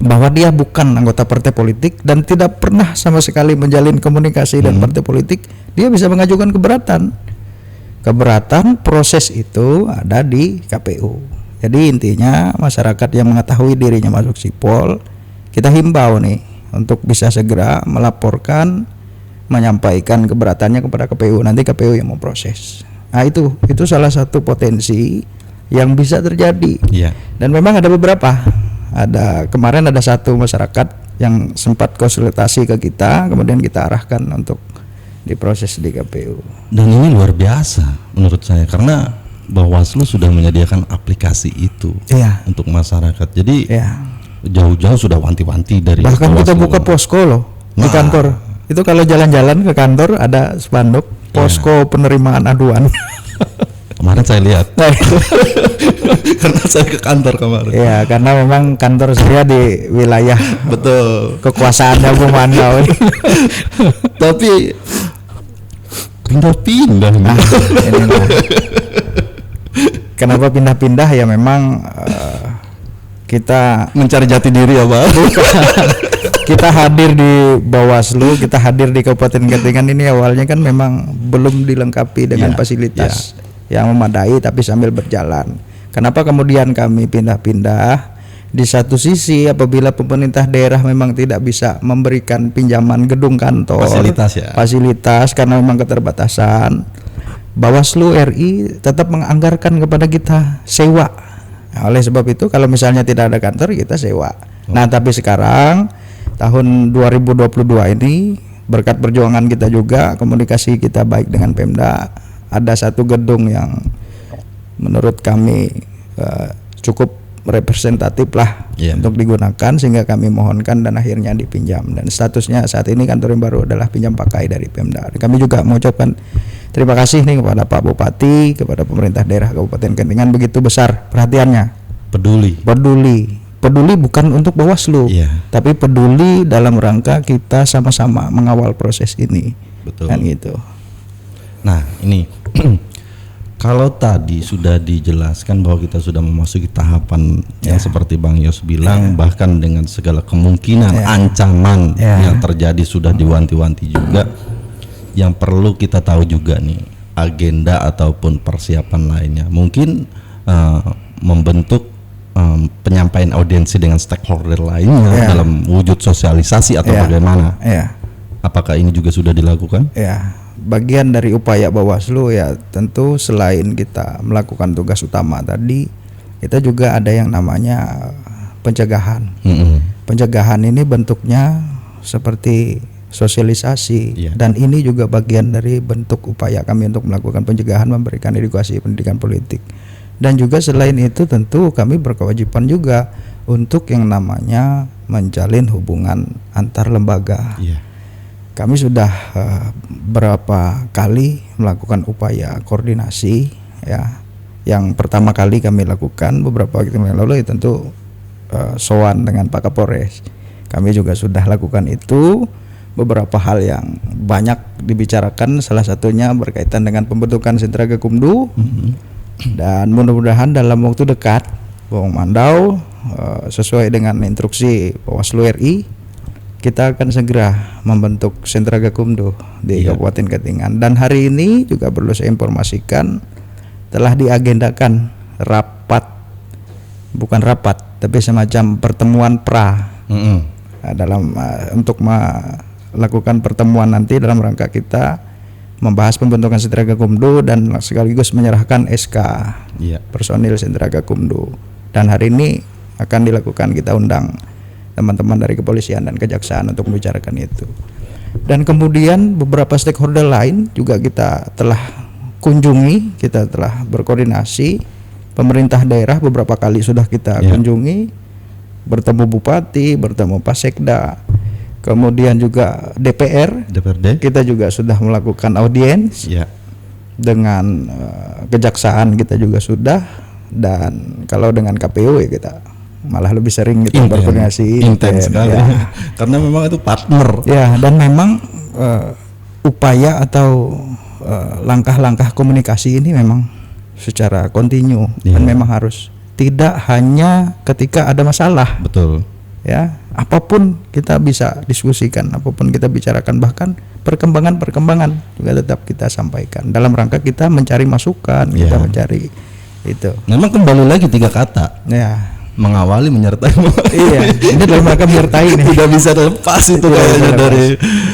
bahwa dia bukan anggota partai politik dan tidak pernah sama sekali menjalin komunikasi dengan partai politik, dia bisa mengajukan keberatan. Keberatan proses itu ada di KPU. Jadi intinya masyarakat yang mengetahui dirinya masuk SIPOL, kita himbau nih untuk bisa segera melaporkan, menyampaikan keberatannya kepada KPU. Nanti KPU yang memproses. Nah itu salah satu potensi yang bisa terjadi. Dan memang ada beberapa. Kemarin ada satu masyarakat yang sempat konsultasi ke kita, kemudian kita arahkan untuk diproses di KPU. Dan ini luar biasa menurut saya karena Bawaslu sudah menyediakan aplikasi itu untuk masyarakat. Jadi jauh-jauh sudah wanti-wanti dari bahkan Bawaslu. Kita buka posko loh di kantor. Itu kalau jalan-jalan ke kantor ada spanduk posko penerimaan aduan. Kemarin saya lihat. Karena saya ke kantor kemarin. Ya, karena memang kantor saya di wilayah kekuasaannya Bung Mandau. Tapi pindah-pindah. Kenapa pindah-pindah ya memang kita mencari jati diri ya Pak. Kita hadir di Bawaslu, kita hadir di Kabupaten Getingan ini awalnya kan memang belum dilengkapi dengan fasilitas yang memadai, tapi sambil berjalan. Kenapa kemudian kami pindah-pindah? Di satu sisi apabila pemerintah daerah memang tidak bisa memberikan pinjaman gedung kantor, fasilitas karena memang keterbatasan, Bawaslu RI tetap menganggarkan kepada kita sewa. Nah, oleh sebab itu kalau misalnya tidak ada kantor kita sewa. Nah, tapi sekarang tahun 2022 ini berkat perjuangan kita juga, komunikasi kita baik dengan Pemda, ada satu gedung yang menurut kami cukup representatif lah untuk digunakan, sehingga kami mohonkan dan akhirnya dipinjam, dan statusnya saat ini kantor yang baru adalah pinjam pakai dari Pemda. Kami juga mengucapkan terima kasih nih kepada Pak Bupati, kepada pemerintah daerah Kabupaten Getingan begitu besar perhatiannya, peduli peduli bukan untuk Bawaslu, Iya. tapi peduli dalam rangka kita sama-sama mengawal proses ini. Betul. Kan gitu. Nah ini kalau tadi sudah dijelaskan bahwa kita sudah memasuki tahapan yang seperti Bang Yos bilang, bahkan dengan segala kemungkinan ancaman yang terjadi sudah diwanti-wanti juga. Yang perlu kita tahu juga nih agenda ataupun persiapan lainnya, mungkin membentuk penyampaian audiensi dengan stakeholder lainnya dalam wujud sosialisasi atau bagaimana? Apakah ini juga sudah dilakukan? Ya, bagian dari upaya Bawaslu ya tentu selain kita melakukan tugas utama tadi, kita juga ada yang namanya pencegahan. Pencegahan ini bentuknya seperti sosialisasi dan ini juga bagian dari bentuk upaya kami untuk melakukan pencegahan, memberikan edukasi pendidikan politik. Dan juga selain itu tentu kami berkewajiban juga untuk yang namanya menjalin hubungan antar lembaga. Kami sudah berapa kali melakukan upaya koordinasi ya. Yang pertama kali kami lakukan beberapa waktu yang lalu ya tentu sowan dengan Pak Kapolres. Kami juga sudah lakukan itu. Beberapa hal yang banyak dibicarakan, salah satunya berkaitan dengan pembentukan sentra Gakumdu. Dan mudah-mudahan dalam waktu dekat Bawang Mandau sesuai dengan instruksi Bawaslu RI, kita akan segera membentuk sentra Gakumdu di Kabupaten Katingan. Dan hari ini juga perlu saya informasikan telah diagendakan rapat, bukan rapat tapi semacam pertemuan pra dalam untuk melakukan pertemuan nanti dalam rangka kita membahas pembentukan sentra Gakumdu dan sekaligus menyerahkan SK personil sentra Gakumdu. Dan hari ini akan dilakukan, kita undang teman-teman dari kepolisian dan kejaksaan untuk membicarakan itu. Dan kemudian beberapa stakeholder lain juga kita telah kunjungi, kita telah berkoordinasi. Pemerintah daerah beberapa kali sudah kita kunjungi, bertemu bupati, bertemu Pak Sekda. Kemudian juga DPRD kita juga sudah melakukan audiens dengan kejaksaan, kita juga sudah, dan kalau dengan KPU ya kita malah lebih sering kita berkoordinasi intens sekali karena memang itu partner dan memang upaya atau langkah-langkah komunikasi ini memang secara kontinu dan memang harus, tidak hanya ketika ada masalah. Betul. Apapun kita bisa diskusikan, apapun kita bicarakan, bahkan perkembangan juga tetap kita sampaikan dalam rangka kita mencari masukan, kita mencari itu. Memang kembali lagi 3 kata. Mengawali, menyertai. Ini dalam rangka menyertai ini. Tidak bisa lepas itu kayaknya dari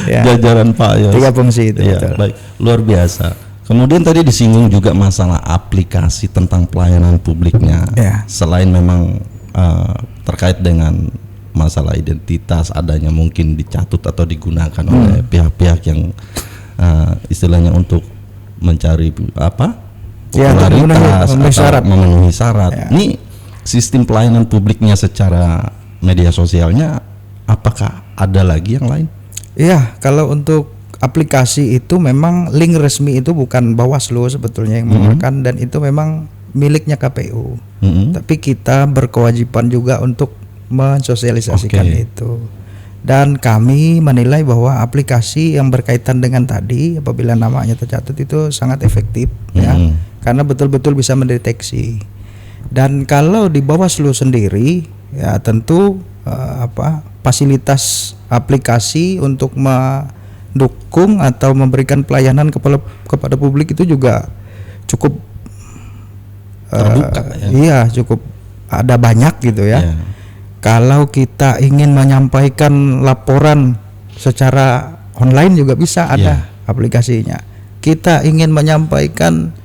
jajaran Pak Yos. 3 fungsi itu. Baik, luar biasa. Kemudian tadi disinggung juga masalah aplikasi tentang pelayanan publiknya. Selain memang terkait dengan masalah identitas, adanya mungkin dicatut atau digunakan oleh pihak-pihak yang istilahnya untuk mencari popularitas atau memenuhi syarat. Ini sistem pelayanan publiknya secara media sosialnya, apakah ada lagi yang lain? Kalau untuk aplikasi itu memang link resmi itu bukan Bawaslu sebetulnya yang mengeluarkan, dan itu memang miliknya KPU. Tapi kita berkewajiban juga untuk mensosialisasikan itu. Dan kami menilai bahwa aplikasi yang berkaitan dengan tadi, apabila namanya tercatat, itu sangat efektif karena betul-betul bisa mendeteksi. Dan kalau di Bawaslu sendiri ya tentu fasilitas aplikasi untuk mendukung atau memberikan pelayanan kepada publik itu juga cukup terbuka cukup ada banyak gitu Kalau kita ingin menyampaikan laporan secara online juga bisa ada aplikasinya. Kita ingin menyampaikan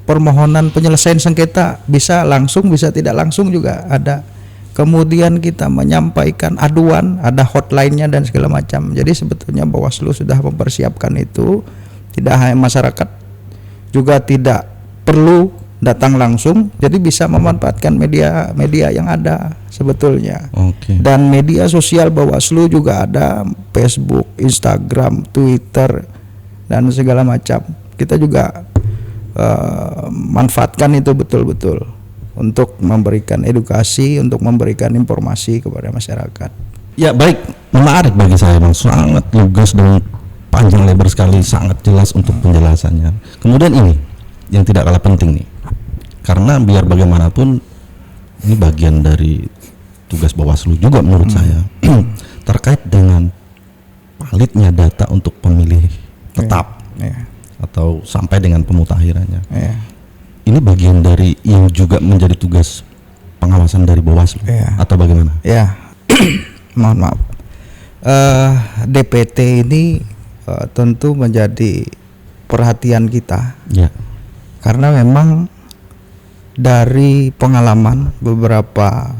permohonan penyelesaian sengketa bisa langsung, bisa tidak langsung juga ada. Kemudian kita menyampaikan aduan, ada hotline-nya dan segala macam. Jadi sebetulnya Bawaslu sudah mempersiapkan itu. Tidak hanya masyarakat juga tidak perlu datang langsung, jadi bisa memanfaatkan media yang ada sebetulnya. Dan media sosial Bawaslu juga ada, Facebook, Instagram, Twitter dan segala macam. Kita juga manfaatkan itu betul-betul untuk memberikan edukasi, untuk memberikan informasi kepada masyarakat. Ya baik, menarik bagi saya Bang, sangat lugas dan panjang lebar sekali, sangat jelas untuk penjelasannya. Kemudian ini yang tidak kalah penting nih, karena biar bagaimanapun ini bagian dari tugas Bawaslu juga menurut saya terkait dengan validnya data untuk pemilih tetap atau sampai dengan pemutakhirannya. Ini bagian dari yang juga menjadi tugas pengawasan dari Bawaslu atau bagaimana? Ya, mohon maaf. DPT ini tentu menjadi perhatian kita. Ya. Karena memang dari pengalaman beberapa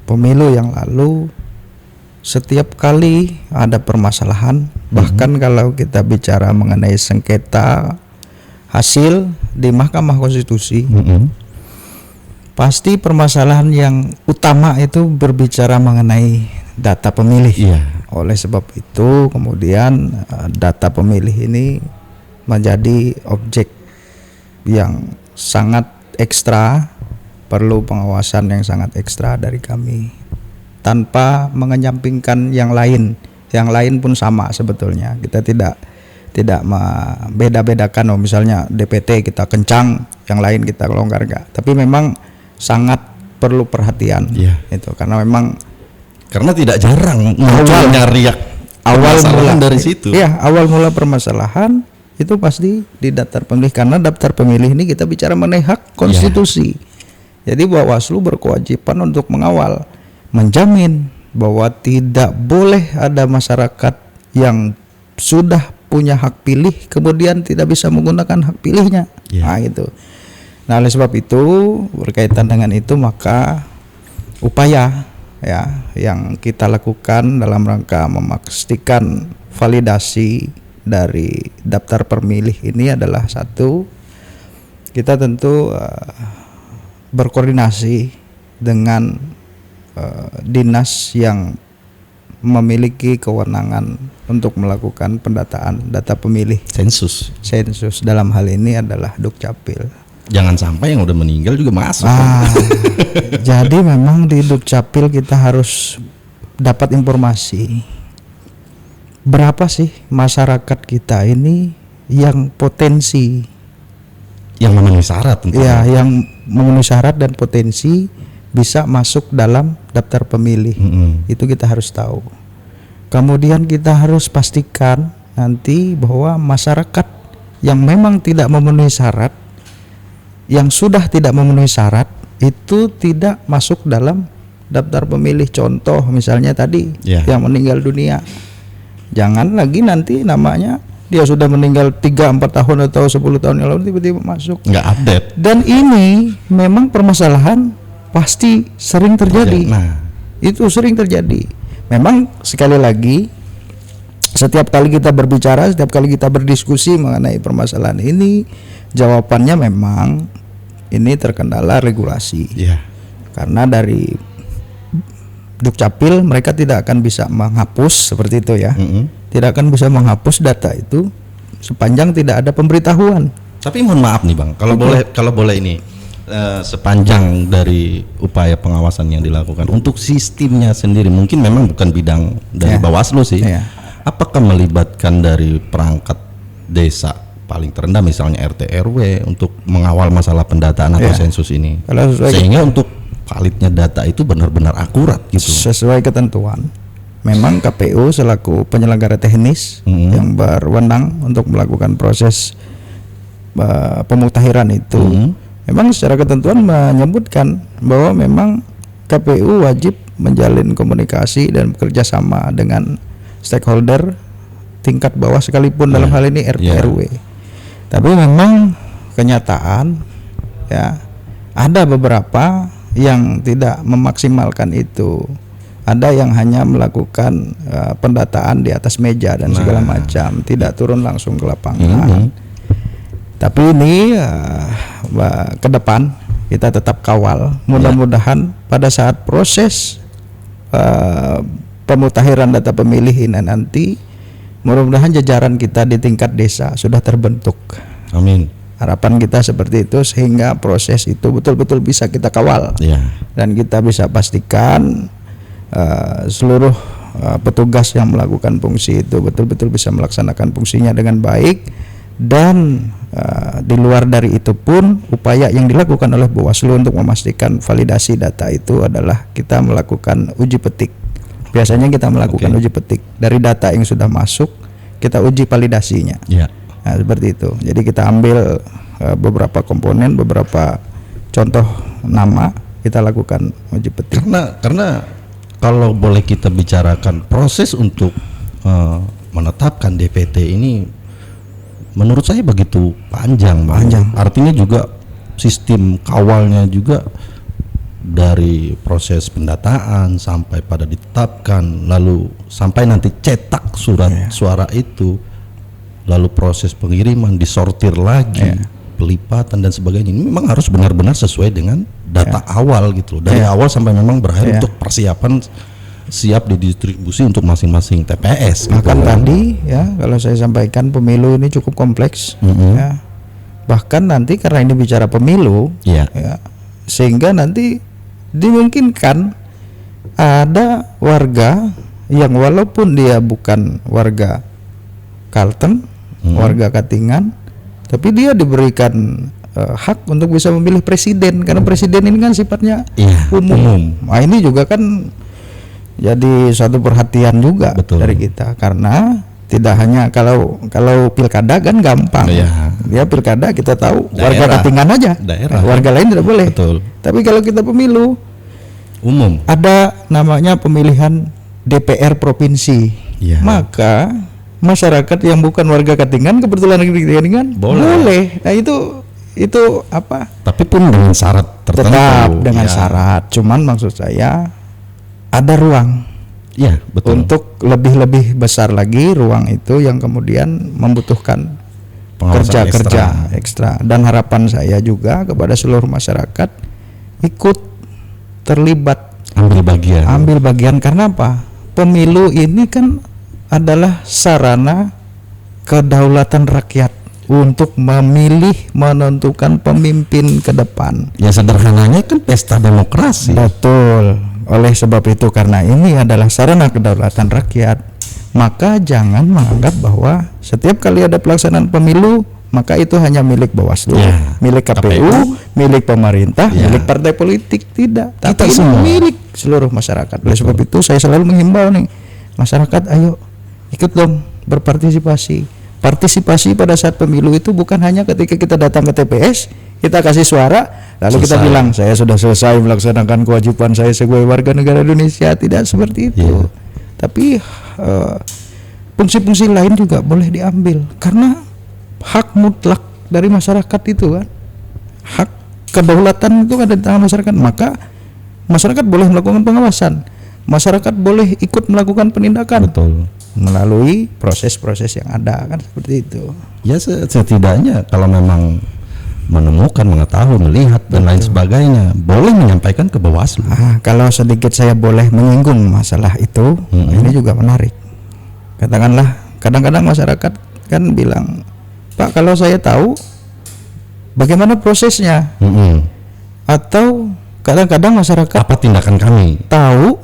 pemilu yang lalu, setiap kali ada permasalahan, bahkan kalau kita bicara mengenai sengketa hasil di Mahkamah Konstitusi, pasti permasalahan yang utama itu berbicara mengenai data pemilih. Oleh sebab itu kemudian data pemilih ini menjadi objek yang sangat ekstra, perlu pengawasan yang sangat ekstra dari kami, tanpa mengenyampingkan yang lain. Yang lain pun sama sebetulnya. Kita tidak membeda-bedakan, misalnya DPT kita kencang, yang lain kita longgar enggak. Tapi memang sangat perlu perhatian. Itu karena memang tidak jarang munculnya riak awal mula dari situ. Awal mula permasalahan itu pasti di daftar pemilih, karena daftar pemilih ini kita bicara mengenai hak konstitusi. Jadi Bawaslu berkewajiban untuk mengawal, menjamin bahwa tidak boleh ada masyarakat yang sudah punya hak pilih kemudian tidak bisa menggunakan hak pilihnya. Nah itu. Nah oleh sebab itu berkaitan dengan itu maka upaya yang kita lakukan dalam rangka memastikan validasi dari daftar pemilih ini adalah satu, kita tentu berkoordinasi dengan dinas yang memiliki kewenangan untuk melakukan pendataan data pemilih. Sensus dalam hal ini adalah Dukcapil. Jangan sampai yang udah meninggal juga masuk. Jadi memang di Dukcapil kita harus dapat informasi berapa sih masyarakat kita ini yang potensi, yang memenuhi syarat tentunya. Yang memenuhi syarat dan potensi bisa masuk dalam daftar pemilih. Itu kita harus tahu. Kemudian kita harus pastikan nanti bahwa masyarakat yang memang tidak memenuhi syarat, yang sudah tidak memenuhi syarat itu tidak masuk dalam daftar pemilih. Contoh misalnya tadi yang meninggal dunia, jangan lagi nanti namanya dia sudah meninggal 3-4 tahun atau 10 tahun yang lalu tiba-tiba masuk, nggak update. Dan ini memang permasalahan pasti sering terjadi. Itu sering terjadi. Memang sekali lagi, setiap kali kita berbicara, setiap kali kita berdiskusi mengenai permasalahan ini, jawabannya memang ini terkendala regulasi. Karena dari Dukcapil mereka tidak akan bisa menghapus seperti itu tidak akan bisa menghapus data itu sepanjang tidak ada pemberitahuan. Tapi mohon maaf nih Bang, kalau boleh ini sepanjang dari upaya pengawasan yang dilakukan untuk sistemnya sendiri, mungkin memang bukan bidang dari Bawaslu sih. Apakah melibatkan dari perangkat desa paling terendah misalnya RT RW untuk mengawal masalah pendataan atau sensus ini, sehingga untuk validnya data itu benar-benar akurat gitu. Sesuai ketentuan. Memang KPU selaku penyelenggara teknis yang berwenang untuk melakukan proses pemutakhiran itu, memang secara ketentuan menyebutkan bahwa memang KPU wajib menjalin komunikasi dan bekerja sama dengan stakeholder tingkat bawah sekalipun, dalam hal ini RT RW. Tapi memang kenyataan ada beberapa yang tidak memaksimalkan itu. Ada yang hanya melakukan pendataan di atas meja dan segala macam, tidak turun langsung ke lapangan. Tapi ini ke depan kita tetap kawal. Mudah-mudahan pada saat proses pemutakhiran data pemilih ini nanti, mudah-mudahan jajaran kita di tingkat desa sudah terbentuk. Amin. Harapan kita seperti itu sehingga proses itu betul-betul bisa kita kawal dan kita bisa pastikan seluruh petugas yang melakukan fungsi itu betul-betul bisa melaksanakan fungsinya dengan baik. Dan di luar dari itu pun upaya yang dilakukan oleh Bawaslu untuk memastikan validasi data itu adalah kita melakukan uji petik. Biasanya kita melakukan uji petik dari data yang sudah masuk, kita uji validasinya. Nah, seperti itu. Jadi kita ambil beberapa komponen, beberapa contoh nama, kita lakukan uji petik. Karena kalau boleh kita bicarakan proses untuk menetapkan DPT ini, menurut saya begitu panjang. Artinya juga sistem kawalnya juga dari proses pendataan sampai pada ditetapkan, lalu sampai nanti cetak surat suara itu, lalu proses pengiriman, disortir lagi, pelipatan dan sebagainya. Ini memang harus benar-benar sesuai dengan data awal gitu, dari awal sampai memang berakhir untuk persiapan siap didistribusi untuk masing-masing TPS. Bahkan tadi kalau saya sampaikan pemilu ini cukup kompleks, bahkan nanti karena ini bicara pemilu, sehingga nanti dimungkinkan ada warga yang walaupun dia bukan warga Kalteng, warga Katingan, tapi dia diberikan hak untuk bisa memilih presiden, karena presiden ini kan sifatnya umum. Nah, ini juga kan jadi suatu perhatian juga dari kita, karena tidak hanya kalau pilkada kan gampang, dia pilkada kita tahu warga Katingan aja, warga lain tidak boleh. Tapi kalau kita pemilu umum, ada namanya pemilihan DPR provinsi, maka masyarakat yang bukan warga Katingan, kebetulan di Katingan boleh. Nah itu apa? Tapi pun dengan syarat tertentu. Tetap dengan syarat. Cuman maksud saya ada ruang. Untuk lebih besar lagi ruang itu yang kemudian membutuhkan kerja ekstra. Dan harapan saya juga kepada seluruh masyarakat ikut terlibat, ambil bagian karena apa? Pemilu ini kan adalah sarana kedaulatan rakyat untuk memilih, menentukan pemimpin ke depan. Ya sederhananya kan pesta demokrasi. Betul. Oleh sebab itu, karena ini adalah sarana kedaulatan rakyat, maka jangan menganggap bahwa setiap kali ada pelaksanaan pemilu maka itu hanya milik Bawaslu, milik KPU, milik pemerintah, milik partai politik. Tidak, tapi milik seluruh masyarakat. Oleh sebab itu saya selalu menghimbau nih, masyarakat ayo ikut dong berpartisipasi. Partisipasi pada saat pemilu itu bukan hanya ketika kita datang ke TPS, kita kasih suara, lalu kita bilang saya sudah selesai melaksanakan kewajiban saya sebagai warga negara Indonesia. Tidak seperti itu. Tapi fungsi-fungsi lain juga boleh diambil, karena hak mutlak dari masyarakat itu kan, hak kedaulatan itu ada di tangan masyarakat. Maka masyarakat boleh melakukan pengawasan, masyarakat boleh ikut melakukan penindakan melalui proses-proses yang ada, kan seperti itu. Ya setidaknya kalau memang menemukan, mengetahui, melihat dan lain sebagainya, boleh menyampaikan ke Bawaslu. Kalau sedikit saya boleh menyinggung masalah itu, ini juga menarik. Katakanlah kadang-kadang masyarakat kan bilang, Pak, kalau saya tahu bagaimana prosesnya? Atau kadang-kadang masyarakat apa tindakan kami? Tahu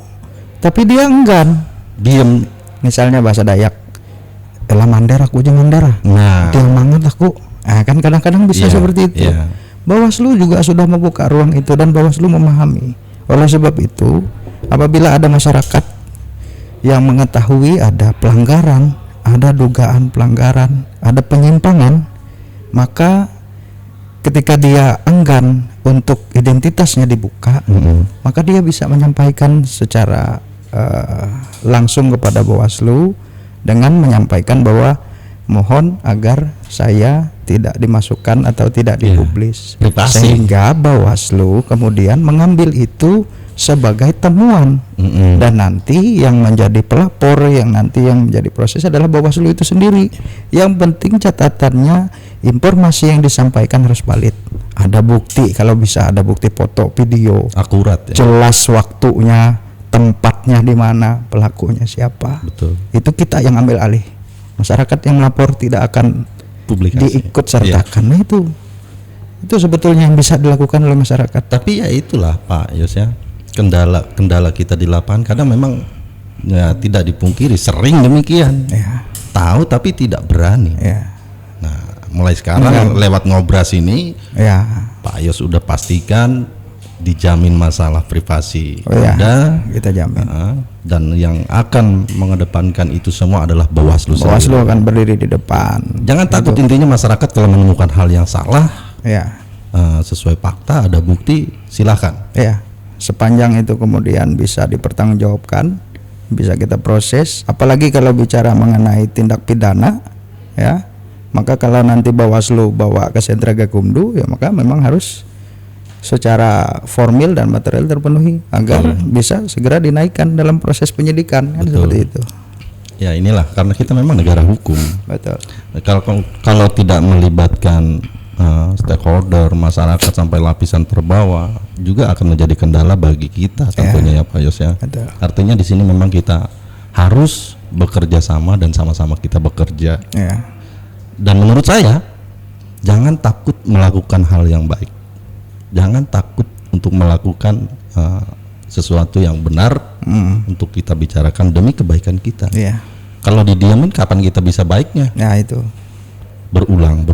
tapi dia enggan, diem. Misalnya bahasa Dayak, elah mandar aku jeung mandara. Dia mangat aku. Kan kadang-kadang bisa seperti itu. Bawaslu juga sudah membuka ruang itu dan Bawaslu memahami. Oleh sebab itu, apabila ada masyarakat yang mengetahui ada pelanggaran, ada dugaan pelanggaran, ada penyimpangan, maka ketika dia enggan untuk identitasnya dibuka, maka dia bisa menyampaikan secara langsung kepada Bawaslu dengan menyampaikan bahwa mohon agar saya tidak dimasukkan atau tidak dipublis, sehingga Bawaslu kemudian mengambil itu sebagai temuan, dan nanti yang menjadi pelapor, yang nanti yang menjadi proses adalah Bawaslu itu sendiri. Yang penting catatannya, informasi yang disampaikan harus valid, ada bukti, kalau bisa ada bukti foto, video, akurat, jelas waktunya, tempatnya di mana, pelakunya siapa. Itu kita yang ambil alih. Masyarakat yang melapor tidak akan Publikasi. diikut sertakan. Nah, itu sebetulnya yang bisa dilakukan oleh masyarakat. Tapi ya itulah Pak Yos ya, kendala kita di lapangan kadang memang ya tidak dipungkiri sering demikian. Ya. Tahu tapi tidak berani. Ya. Nah, mulai sekarang lewat ngobras ini Ya. Pak Yos udah pastikan dijamin masalah privasi Ya. Anda, Kita jamin. dan yang akan mengedepankan itu semua adalah Bawaslu. Bawaslu akan berdiri di depan. Jangan takut, intinya masyarakat kalau menemukan hal yang salah Ya. sesuai fakta, ada bukti, silakan. Ya. Sepanjang itu kemudian bisa dipertanggungjawabkan, bisa kita proses. Apalagi kalau bicara mengenai tindak pidana, ya, maka kalau nanti Bawaslu bawa ke Sentra Gakumdu, ya maka memang harus secara formil dan material terpenuhi agar bisa segera dinaikkan dalam proses penyidikan, kan seperti itu. Ya inilah karena kita memang negara hukum. Betul. Kalau tidak melibatkan stakeholder, masyarakat sampai lapisan terbawah juga akan menjadi kendala bagi kita tentunya ya Pak Yos ya. Betul. Artinya di sini memang kita harus bekerja sama dan sama-sama kita bekerja. Ya. Dan menurut saya jangan takut melakukan hal yang baik. Jangan takut untuk melakukan sesuatu yang benar untuk kita bicarakan demi kebaikan kita. Iya. Kalau didiamin kapan kita bisa baiknya? Ya itu. Berulang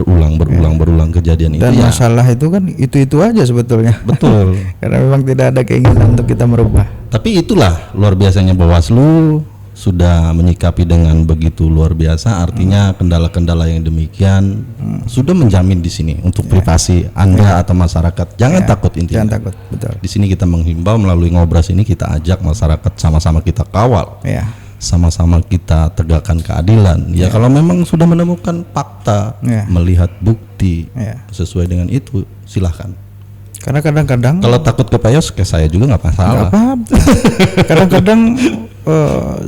kejadian Dan itu ya. masalah itu kan itu aja sebetulnya. Betul. Karena memang tidak ada keinginan untuk kita merubah. Tapi itulah luar biasanya Bawaslu sudah menyikapi dengan begitu luar biasa. Artinya kendala-kendala yang demikian sudah menjamin di sini untuk privasi Anda atau masyarakat. Jangan takut intinya. Jangan takut, betul. Di sini kita menghimbau melalui ngobras ini, kita ajak masyarakat sama-sama kita kawal. Ya. Sama-sama kita tegakkan keadilan. Ya kalau memang sudah menemukan fakta, melihat bukti sesuai dengan itu, silahkan. Karena kadang-kadang Kalau takut ke Payos, ke saya juga nggak masalah. kadang-kadang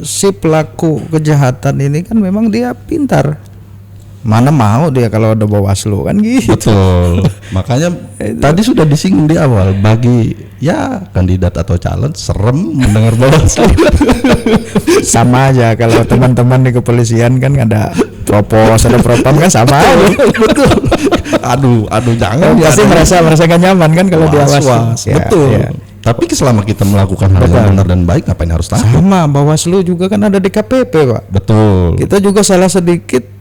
si pelaku kejahatan ini kan memang dia pintar. Mana mau dia kalau ada Bawaslu kan gitu. Betul. Makanya tadi sudah disinggung di awal, bagi ya kandidat atau calon serem mendengar Bawaslu. Sama aja kalau teman-teman di kepolisian kan ada propos, ada propam kan sama aja. Betul. Aduh jangan. Pasti merasa gak nyaman kan kalau diawasi. Ya, betul. Ya. Tapi selama kita melakukan hal yang benar dan baik, ngapain harus takut? Sama, Bawaslu juga kan ada DKPP, Pak. Betul. Kita juga salah sedikit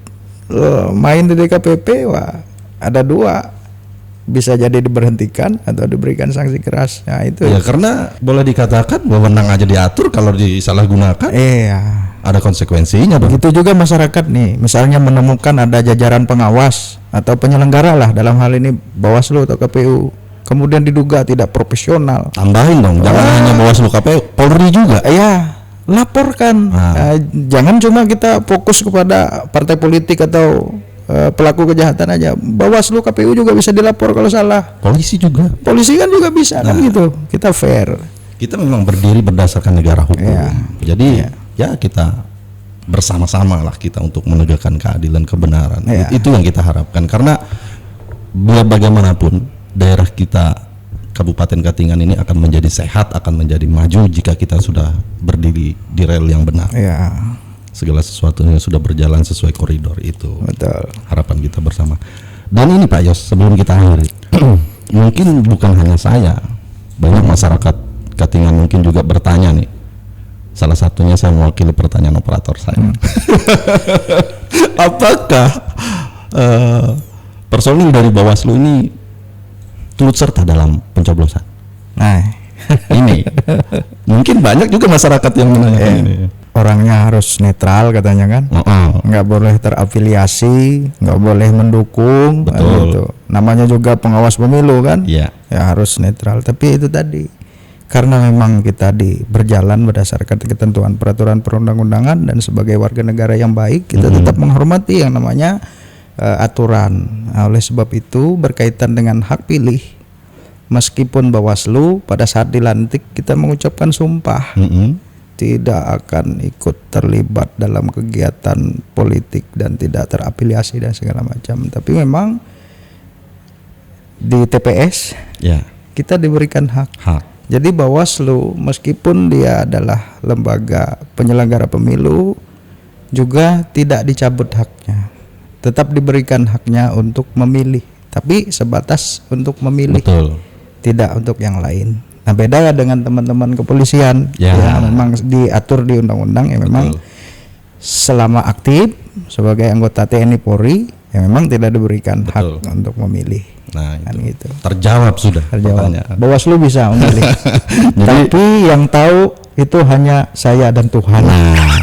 main di DKPP, wah ada 2, bisa jadi diberhentikan atau diberikan sanksi keras. Nah itu ya karena boleh dikatakan wewenang aja diatur, kalau disalahgunakan ada konsekuensinya dong. Begitu juga masyarakat nih, misalnya menemukan ada jajaran pengawas atau penyelenggara lah, dalam hal ini Bawaslu atau KPU, kemudian diduga tidak profesional, tambahin dong, jangan hanya Bawaslu, KPU, Polri juga. Laporkan. Jangan cuma kita fokus kepada partai politik atau pelaku kejahatan aja. Bawaslu, KPU juga bisa dilapor kalau salah. Polisi juga. Polisi kan juga bisa kan gitu. Kita fair. Kita memang berdiri berdasarkan negara hukum. Jadi ya kita bersama-sama lah kita untuk menegakkan keadilan, kebenaran. Itu yang kita harapkan, karena biar bagaimanapun daerah kita Kabupaten Katingan ini akan menjadi sehat, akan menjadi maju jika kita sudah berdiri di rel yang benar. Segala sesuatunya sudah berjalan sesuai koridor itu. Betul. Harapan kita bersama. Dan ini Pak Yos, sebelum kita akhiri, mungkin bukan hanya saya, banyak masyarakat Katingan mungkin juga bertanya nih. Salah satunya saya mewakili pertanyaan operator saya. Apakah personil dari Bawaslu ini turut serta dalam pencoblosan? Nah, ini mungkin banyak juga masyarakat yang menanyakan ini. Orangnya harus netral katanya kan, nggak boleh terafiliasi, nggak boleh mendukung, gitu. Namanya juga pengawas pemilu kan, ya harus netral. Tapi itu tadi, karena memang kita berjalan berdasarkan ketentuan peraturan perundang-undangan dan sebagai warga negara yang baik, kita tetap menghormati yang namanya aturan. Nah, oleh sebab itu berkaitan dengan hak pilih, meskipun Bawaslu pada saat dilantik kita mengucapkan sumpah tidak akan ikut terlibat dalam kegiatan politik dan tidak terafiliasi dan segala macam. Tapi memang di TPS kita diberikan hak. Jadi Bawaslu meskipun dia adalah lembaga penyelenggara pemilu juga tidak dicabut haknya, tetap diberikan haknya untuk memilih, tapi sebatas untuk memilih. Betul. Tidak untuk yang lain. Nah, beda dengan teman-teman kepolisian yang memang diatur di undang-undang ya memang selama aktif sebagai anggota TNI Polri ya memang tidak diberikan hak untuk memilih. Nah, kan itu. gitu. Terjawab sudah. Bawaslu bisa memilih. Tapi yang tahu itu hanya saya dan Tuhan. Nah,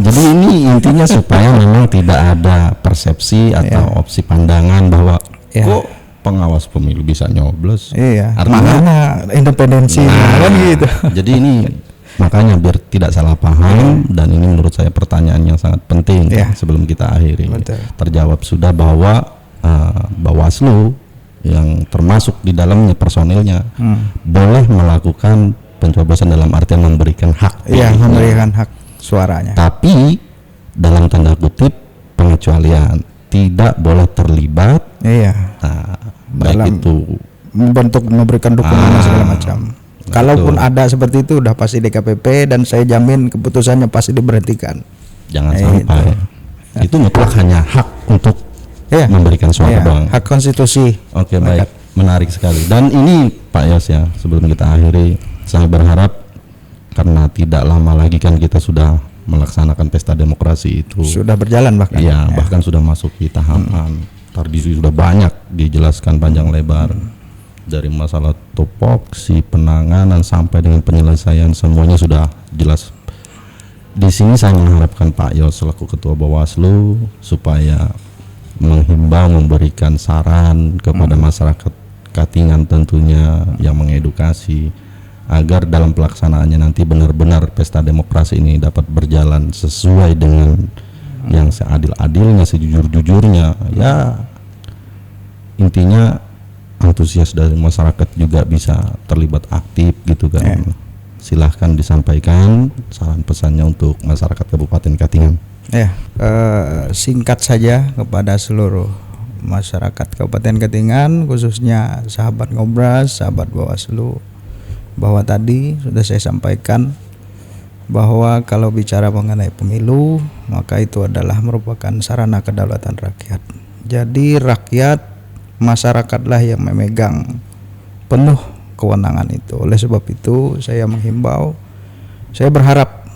jadi ini intinya supaya memang tidak ada persepsi atau opsi pandangan bahwa kok pengawas pemilu bisa nyoblos. Iya. Mana independensi kan gitu. Jadi ini makanya biar tidak salah paham dan ini menurut saya pertanyaan yang sangat penting sebelum kita akhiri. Betul. Terjawab sudah bahwa Bawaslu yang termasuk di dalamnya personilnya boleh melakukan pencoblosan dalam artian memberikan hak. Iya, memberikan hak suaranya. Tapi dalam tanda kutip pengecualian, tidak boleh terlibat. Iya. Nah, baik itu bentuk memberikan dukungan segala macam. Kalaupun ada seperti itu udah pasti DKPP dan saya jamin keputusannya pasti diberhentikan. Jangan sampai. Itu mutlak hanya hak untuk memberikan suara doang. Hak konstitusi. Oke, baik. Menarik sekali. Dan ini Pak Yos ya, sebelum kita akhiri, saya berharap karena tidak lama lagi kan kita sudah melaksanakan pesta demokrasi itu. Sudah berjalan bahkan. Iya, bahkan sudah masuk di tahapan. Tadi sudah banyak dijelaskan panjang lebar. Dari masalah topoksi, penanganan sampai dengan penyelesaian semuanya sudah jelas. Di sini saya mengharapkan Pak Yos selaku Ketua Bawaslu supaya menghimbau, memberikan saran kepada masyarakat Katingan tentunya yang mengedukasi agar dalam pelaksanaannya nanti benar-benar pesta demokrasi ini dapat berjalan sesuai dengan yang seadil-adilnya, sejujur-jujurnya. Ya intinya antusias dari masyarakat juga bisa terlibat aktif gitu kan. Silahkan disampaikan saran pesannya untuk masyarakat Kabupaten Katingan. Singkat saja kepada seluruh masyarakat Kabupaten Katingan, khususnya sahabat Ngobras, sahabat Bawaslu, bahwa tadi sudah saya sampaikan bahwa kalau bicara mengenai pemilu maka itu adalah merupakan sarana kedaulatan rakyat. Jadi rakyat, masyarakatlah yang memegang penuh kewenangan itu. Oleh sebab itu saya menghimbau, saya berharap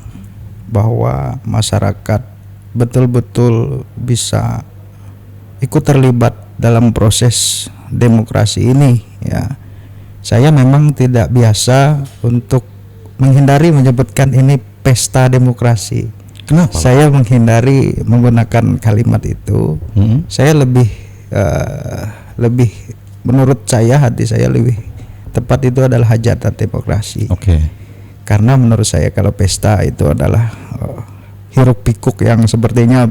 bahwa masyarakat betul-betul bisa ikut terlibat dalam proses demokrasi ini ya. Saya memang tidak biasa untuk menghindari menyebutkan ini pesta demokrasi. Kenapa? Saya menghindari menggunakan kalimat itu. Saya lebih menurut saya, hati saya lebih tepat itu adalah hajatan demokrasi. Karena menurut saya kalau pesta itu adalah hiruk pikuk yang sepertinya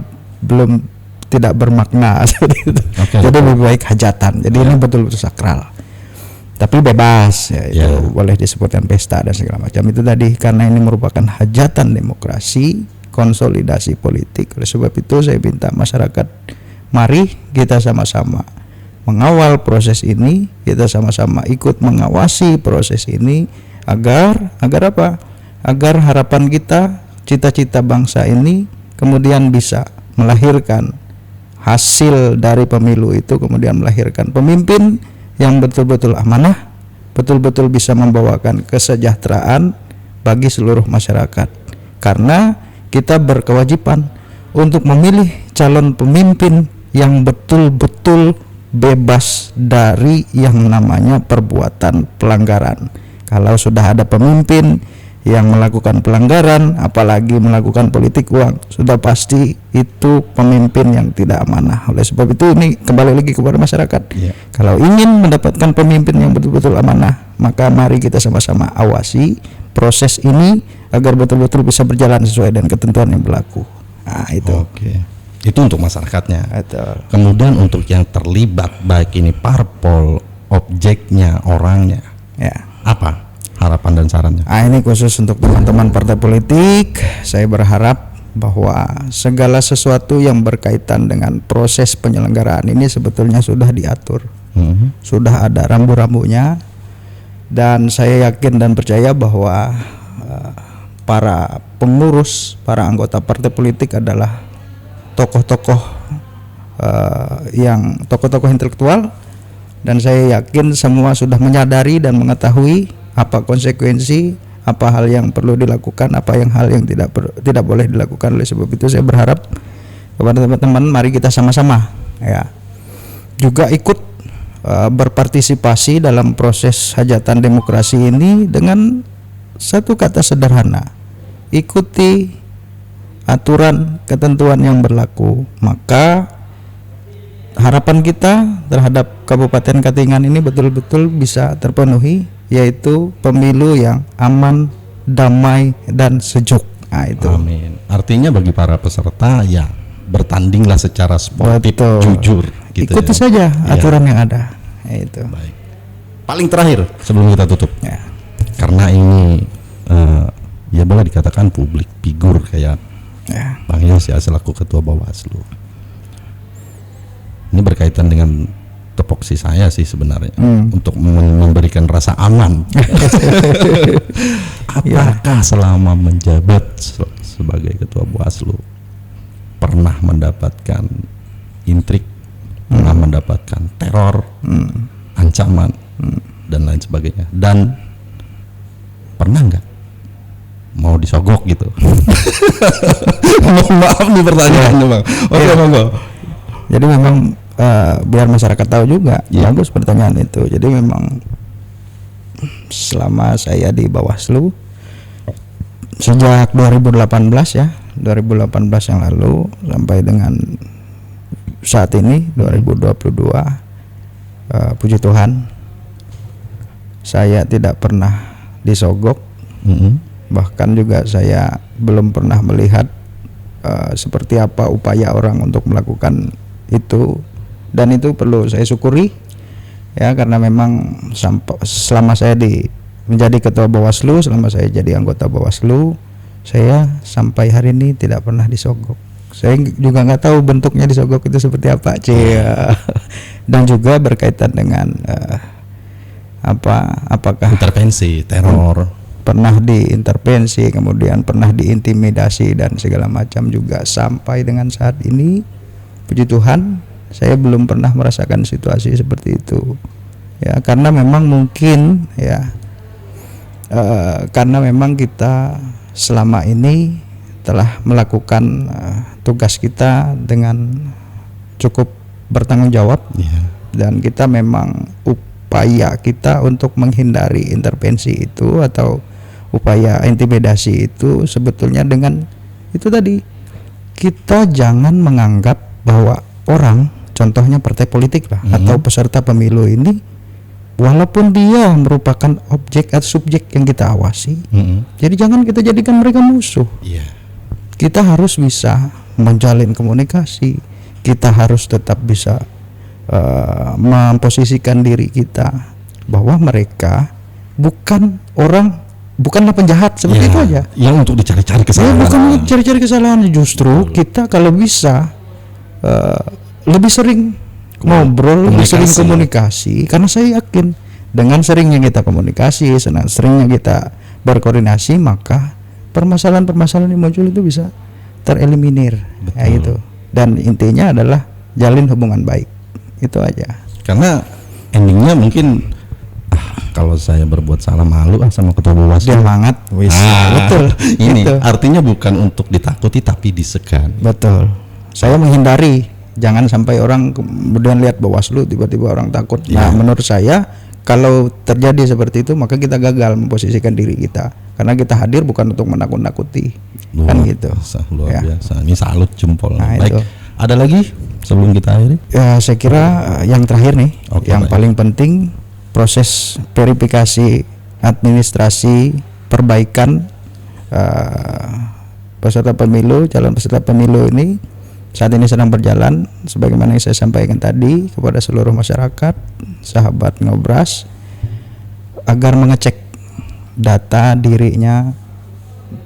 tidak bermakna seperti itu. Jadi lebih baik hajatan. Jadi ini betul-betul sakral. Tapi bebas ya, itu boleh disebutkan pesta dan segala macam itu tadi karena ini merupakan hajatan demokrasi, konsolidasi politik. Oleh sebab itu saya minta masyarakat, mari kita sama-sama mengawal proses ini, kita sama-sama ikut mengawasi proses ini agar apa? Agar harapan kita, cita-cita bangsa ini kemudian bisa melahirkan hasil dari pemilu itu, kemudian melahirkan pemimpin yang betul-betul amanah, betul-betul bisa membawakan kesejahteraan bagi seluruh masyarakat. Karena kita berkewajiban untuk memilih calon pemimpin yang betul-betul bebas dari yang namanya perbuatan pelanggaran. Kalau sudah ada pemimpin yang melakukan pelanggaran, apalagi melakukan politik uang, sudah pasti itu pemimpin yang tidak amanah. Oleh sebab itu ini kembali lagi kepada masyarakat. Kalau ingin mendapatkan pemimpin yang betul-betul amanah, maka mari kita sama-sama awasi proses ini agar betul-betul bisa berjalan sesuai dengan ketentuan yang berlaku. Nah, itu. Itu untuk masyarakatnya. Betul. Kemudian untuk yang terlibat, baik ini parpol, objeknya, orangnya, apa harapan dan sarannya? Ini khusus untuk teman-teman partai politik. Saya berharap bahwa segala sesuatu yang berkaitan dengan proses penyelenggaraan ini sebetulnya sudah diatur, sudah ada rambu-rambunya, dan saya yakin dan percaya bahwa para pengurus, para anggota partai politik adalah tokoh-tokoh yang tokoh-tokoh intelektual, dan saya yakin semua sudah menyadari dan mengetahui apa konsekuensi, apa hal yang perlu dilakukan, apa yang hal yang tidak boleh dilakukan. Oleh sebab itu saya berharap kepada teman-teman, mari kita sama-sama ya juga ikut berpartisipasi dalam proses hajatan demokrasi ini dengan satu kata sederhana: ikuti aturan ketentuan yang berlaku. Maka harapan kita terhadap Kabupaten Katingan ini betul-betul bisa terpenuhi, yaitu pemilu yang aman, damai, dan sejuk. Nah, itu. Amin. Artinya bagi para peserta ya bertandinglah secara sportif, jujur. Gitu ikuti saja aturan yang ada. Nah, itu. Baik. Paling terakhir sebelum kita tutup, ya. Karena ini ya boleh dikatakan publik figur kayak Bang Yos ya selaku Ketua Bawaslu. Ini berkaitan dengan topoksi saya sih sebenarnya, untuk memberikan rasa aman. Apakah selama menjabat sebagai Ketua Bawaslu pernah mendapatkan intrik, pernah mendapatkan teror, ancaman, dan lain sebagainya? Dan pernah nggak mau disogok gitu? Maaf nih pertanyaannya Bang. Oke Bang. Jadi memang biar masyarakat tahu juga, bagus pertanyaan itu. Jadi memang selama saya di Bawaslu sejak 2018 ya, 2018 yang lalu sampai dengan saat ini 2022, puji Tuhan saya tidak pernah disogok. Bahkan juga saya belum pernah melihat seperti apa upaya orang untuk melakukan itu, dan itu perlu saya syukuri ya, karena memang selama saya menjadi Ketua Bawaslu, selama saya jadi anggota Bawaslu, saya sampai hari ini tidak pernah disogok. Saya juga nggak tahu bentuknya disogok itu seperti apa, dan juga berkaitan dengan apakah intervensi, teror, pernah diintervensi, kemudian pernah diintimidasi dan segala macam juga. Sampai dengan saat ini puji Tuhan saya belum pernah merasakan situasi seperti itu ya, karena memang mungkin ya karena memang kita selama ini telah melakukan tugas kita dengan cukup bertanggung jawab, dan kita memang upaya kita untuk menghindari intervensi itu atau upaya intimidasi itu sebetulnya dengan itu tadi, kita jangan menganggap bahwa orang, contohnya partai politik lah, atau peserta pemilu ini, walaupun dia merupakan objek atau subjek yang kita awasi, jadi jangan kita jadikan mereka musuh. Kita harus bisa menjalin komunikasi, kita harus tetap bisa memposisikan diri kita bahwa mereka bukanlah penjahat seperti itu aja. Yang untuk dicari-cari kesalahan. Bukan untuk cari-cari kesalahan, justru kita kalau bisa lebih sering ngobrol, lebih sering komunikasi, karena saya yakin dengan seringnya kita komunikasi, seringnya kita berkoordinasi, maka permasalahan-permasalahan yang muncul itu bisa tereliminir. Ya, gitu. Dan intinya adalah jalin hubungan baik, itu aja. Karena endingnya mungkin kalau saya berbuat salah malu sama Ketua Bawaslu. Semangat, betul. Ini gitu. Artinya bukan untuk ditakuti tapi disegan. Betul. Saya menghindari, jangan sampai orang kemudian lihat Bawaslu tiba-tiba orang takut. Nah, menurut saya kalau terjadi seperti itu maka kita gagal memposisikan diri kita, karena kita hadir bukan untuk menakut-nakuti. Kan gitu. Luar biasa. Ini salut jempol. Nah, baik. Itu. Ada lagi sebelum kita akhiri? Ya, saya kira yang terakhir nih, yang paling penting proses verifikasi administrasi perbaikan peserta pemilu, calon peserta pemilu ini saat ini sedang berjalan sebagaimana yang saya sampaikan tadi kepada seluruh masyarakat, sahabat Ngobras, agar mengecek data dirinya,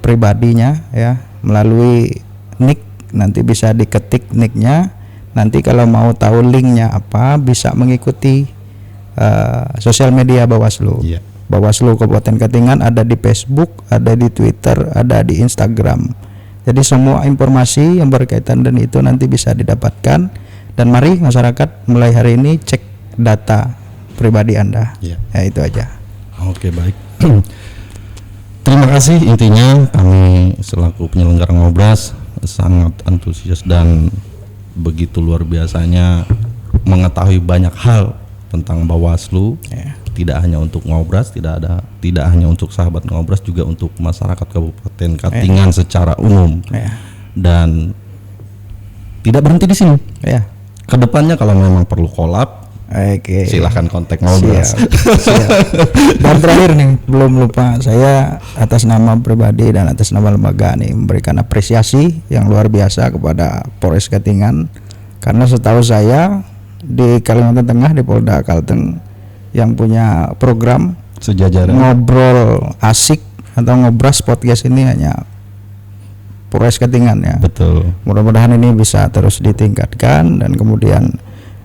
pribadinya ya, melalui NIK. Nanti bisa diketik NIK-nya, nanti kalau mau tahu linknya apa bisa mengikuti sosial media Bawaslu. Bawaslu Kabupaten Katingan ada di Facebook, ada di Twitter, ada di Instagram. Jadi semua informasi yang berkaitan dan itu nanti bisa didapatkan, Dan mari masyarakat mulai hari ini cek data pribadi Anda. Ya itu aja. Oke, baik. Terima kasih, intinya kami selaku penyelenggara Ngobras sangat antusias dan begitu luar biasanya mengetahui banyak hal tentang Bawaslu. Tidak hanya untuk Ngobras, tidak hanya untuk sahabat Ngobras, juga untuk masyarakat Kabupaten Katingan secara umum. Dan tidak berhenti di sini. Kedepannya kalau memang perlu kolab, silahkan kontak Ngobras. Siap. Dan terakhir nih, belum lupa, saya atas nama pribadi dan atas nama lembaga nih memberikan apresiasi yang luar biasa kepada Polres Katingan, karena setahu saya di Kalimantan Tengah, di Polda Kalteng, yang punya program sejajaran ngobrol asik atau ngobras podcast ini hanya Polres Katingan ya. Betul. Mudah-mudahan ini bisa terus ditingkatkan dan kemudian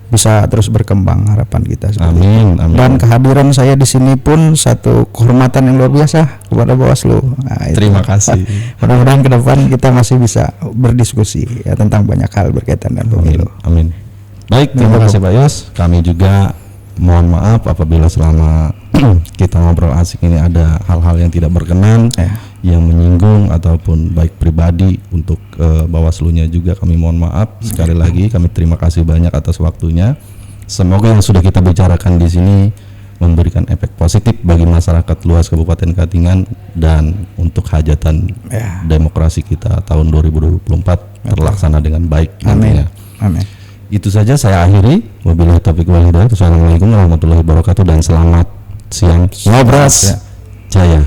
bisa terus berkembang, harapan kita. Amin. Dan kehadiran saya di sini pun satu kehormatan yang luar biasa kepada Bawaslu. Terima kasih. Mudah-mudahan ke depan kita masih bisa berdiskusi ya tentang banyak hal berkaitan dengan pemilu. Amin. Baik, terima kasih Pak Yos. Kami juga mohon maaf apabila selama kita ngobrol asik ini ada hal-hal yang tidak berkenan, yang menyinggung ataupun baik pribadi untuk Bawaslu-nya juga kami mohon maaf. Sekali lagi kami terima kasih banyak atas waktunya. Semoga yang sudah kita bicarakan di sini memberikan efek positif bagi masyarakat luas Kabupaten Katingan dan untuk hajatan demokrasi kita tahun 2024 terlaksana dengan baik. Amin. Amin. Itu saja saya akhiri. Wabillahi taufiq wal hidayah. Wassalamualaikum warahmatullahi wabarakatuh dan selamat siang. Ngobras Jaya.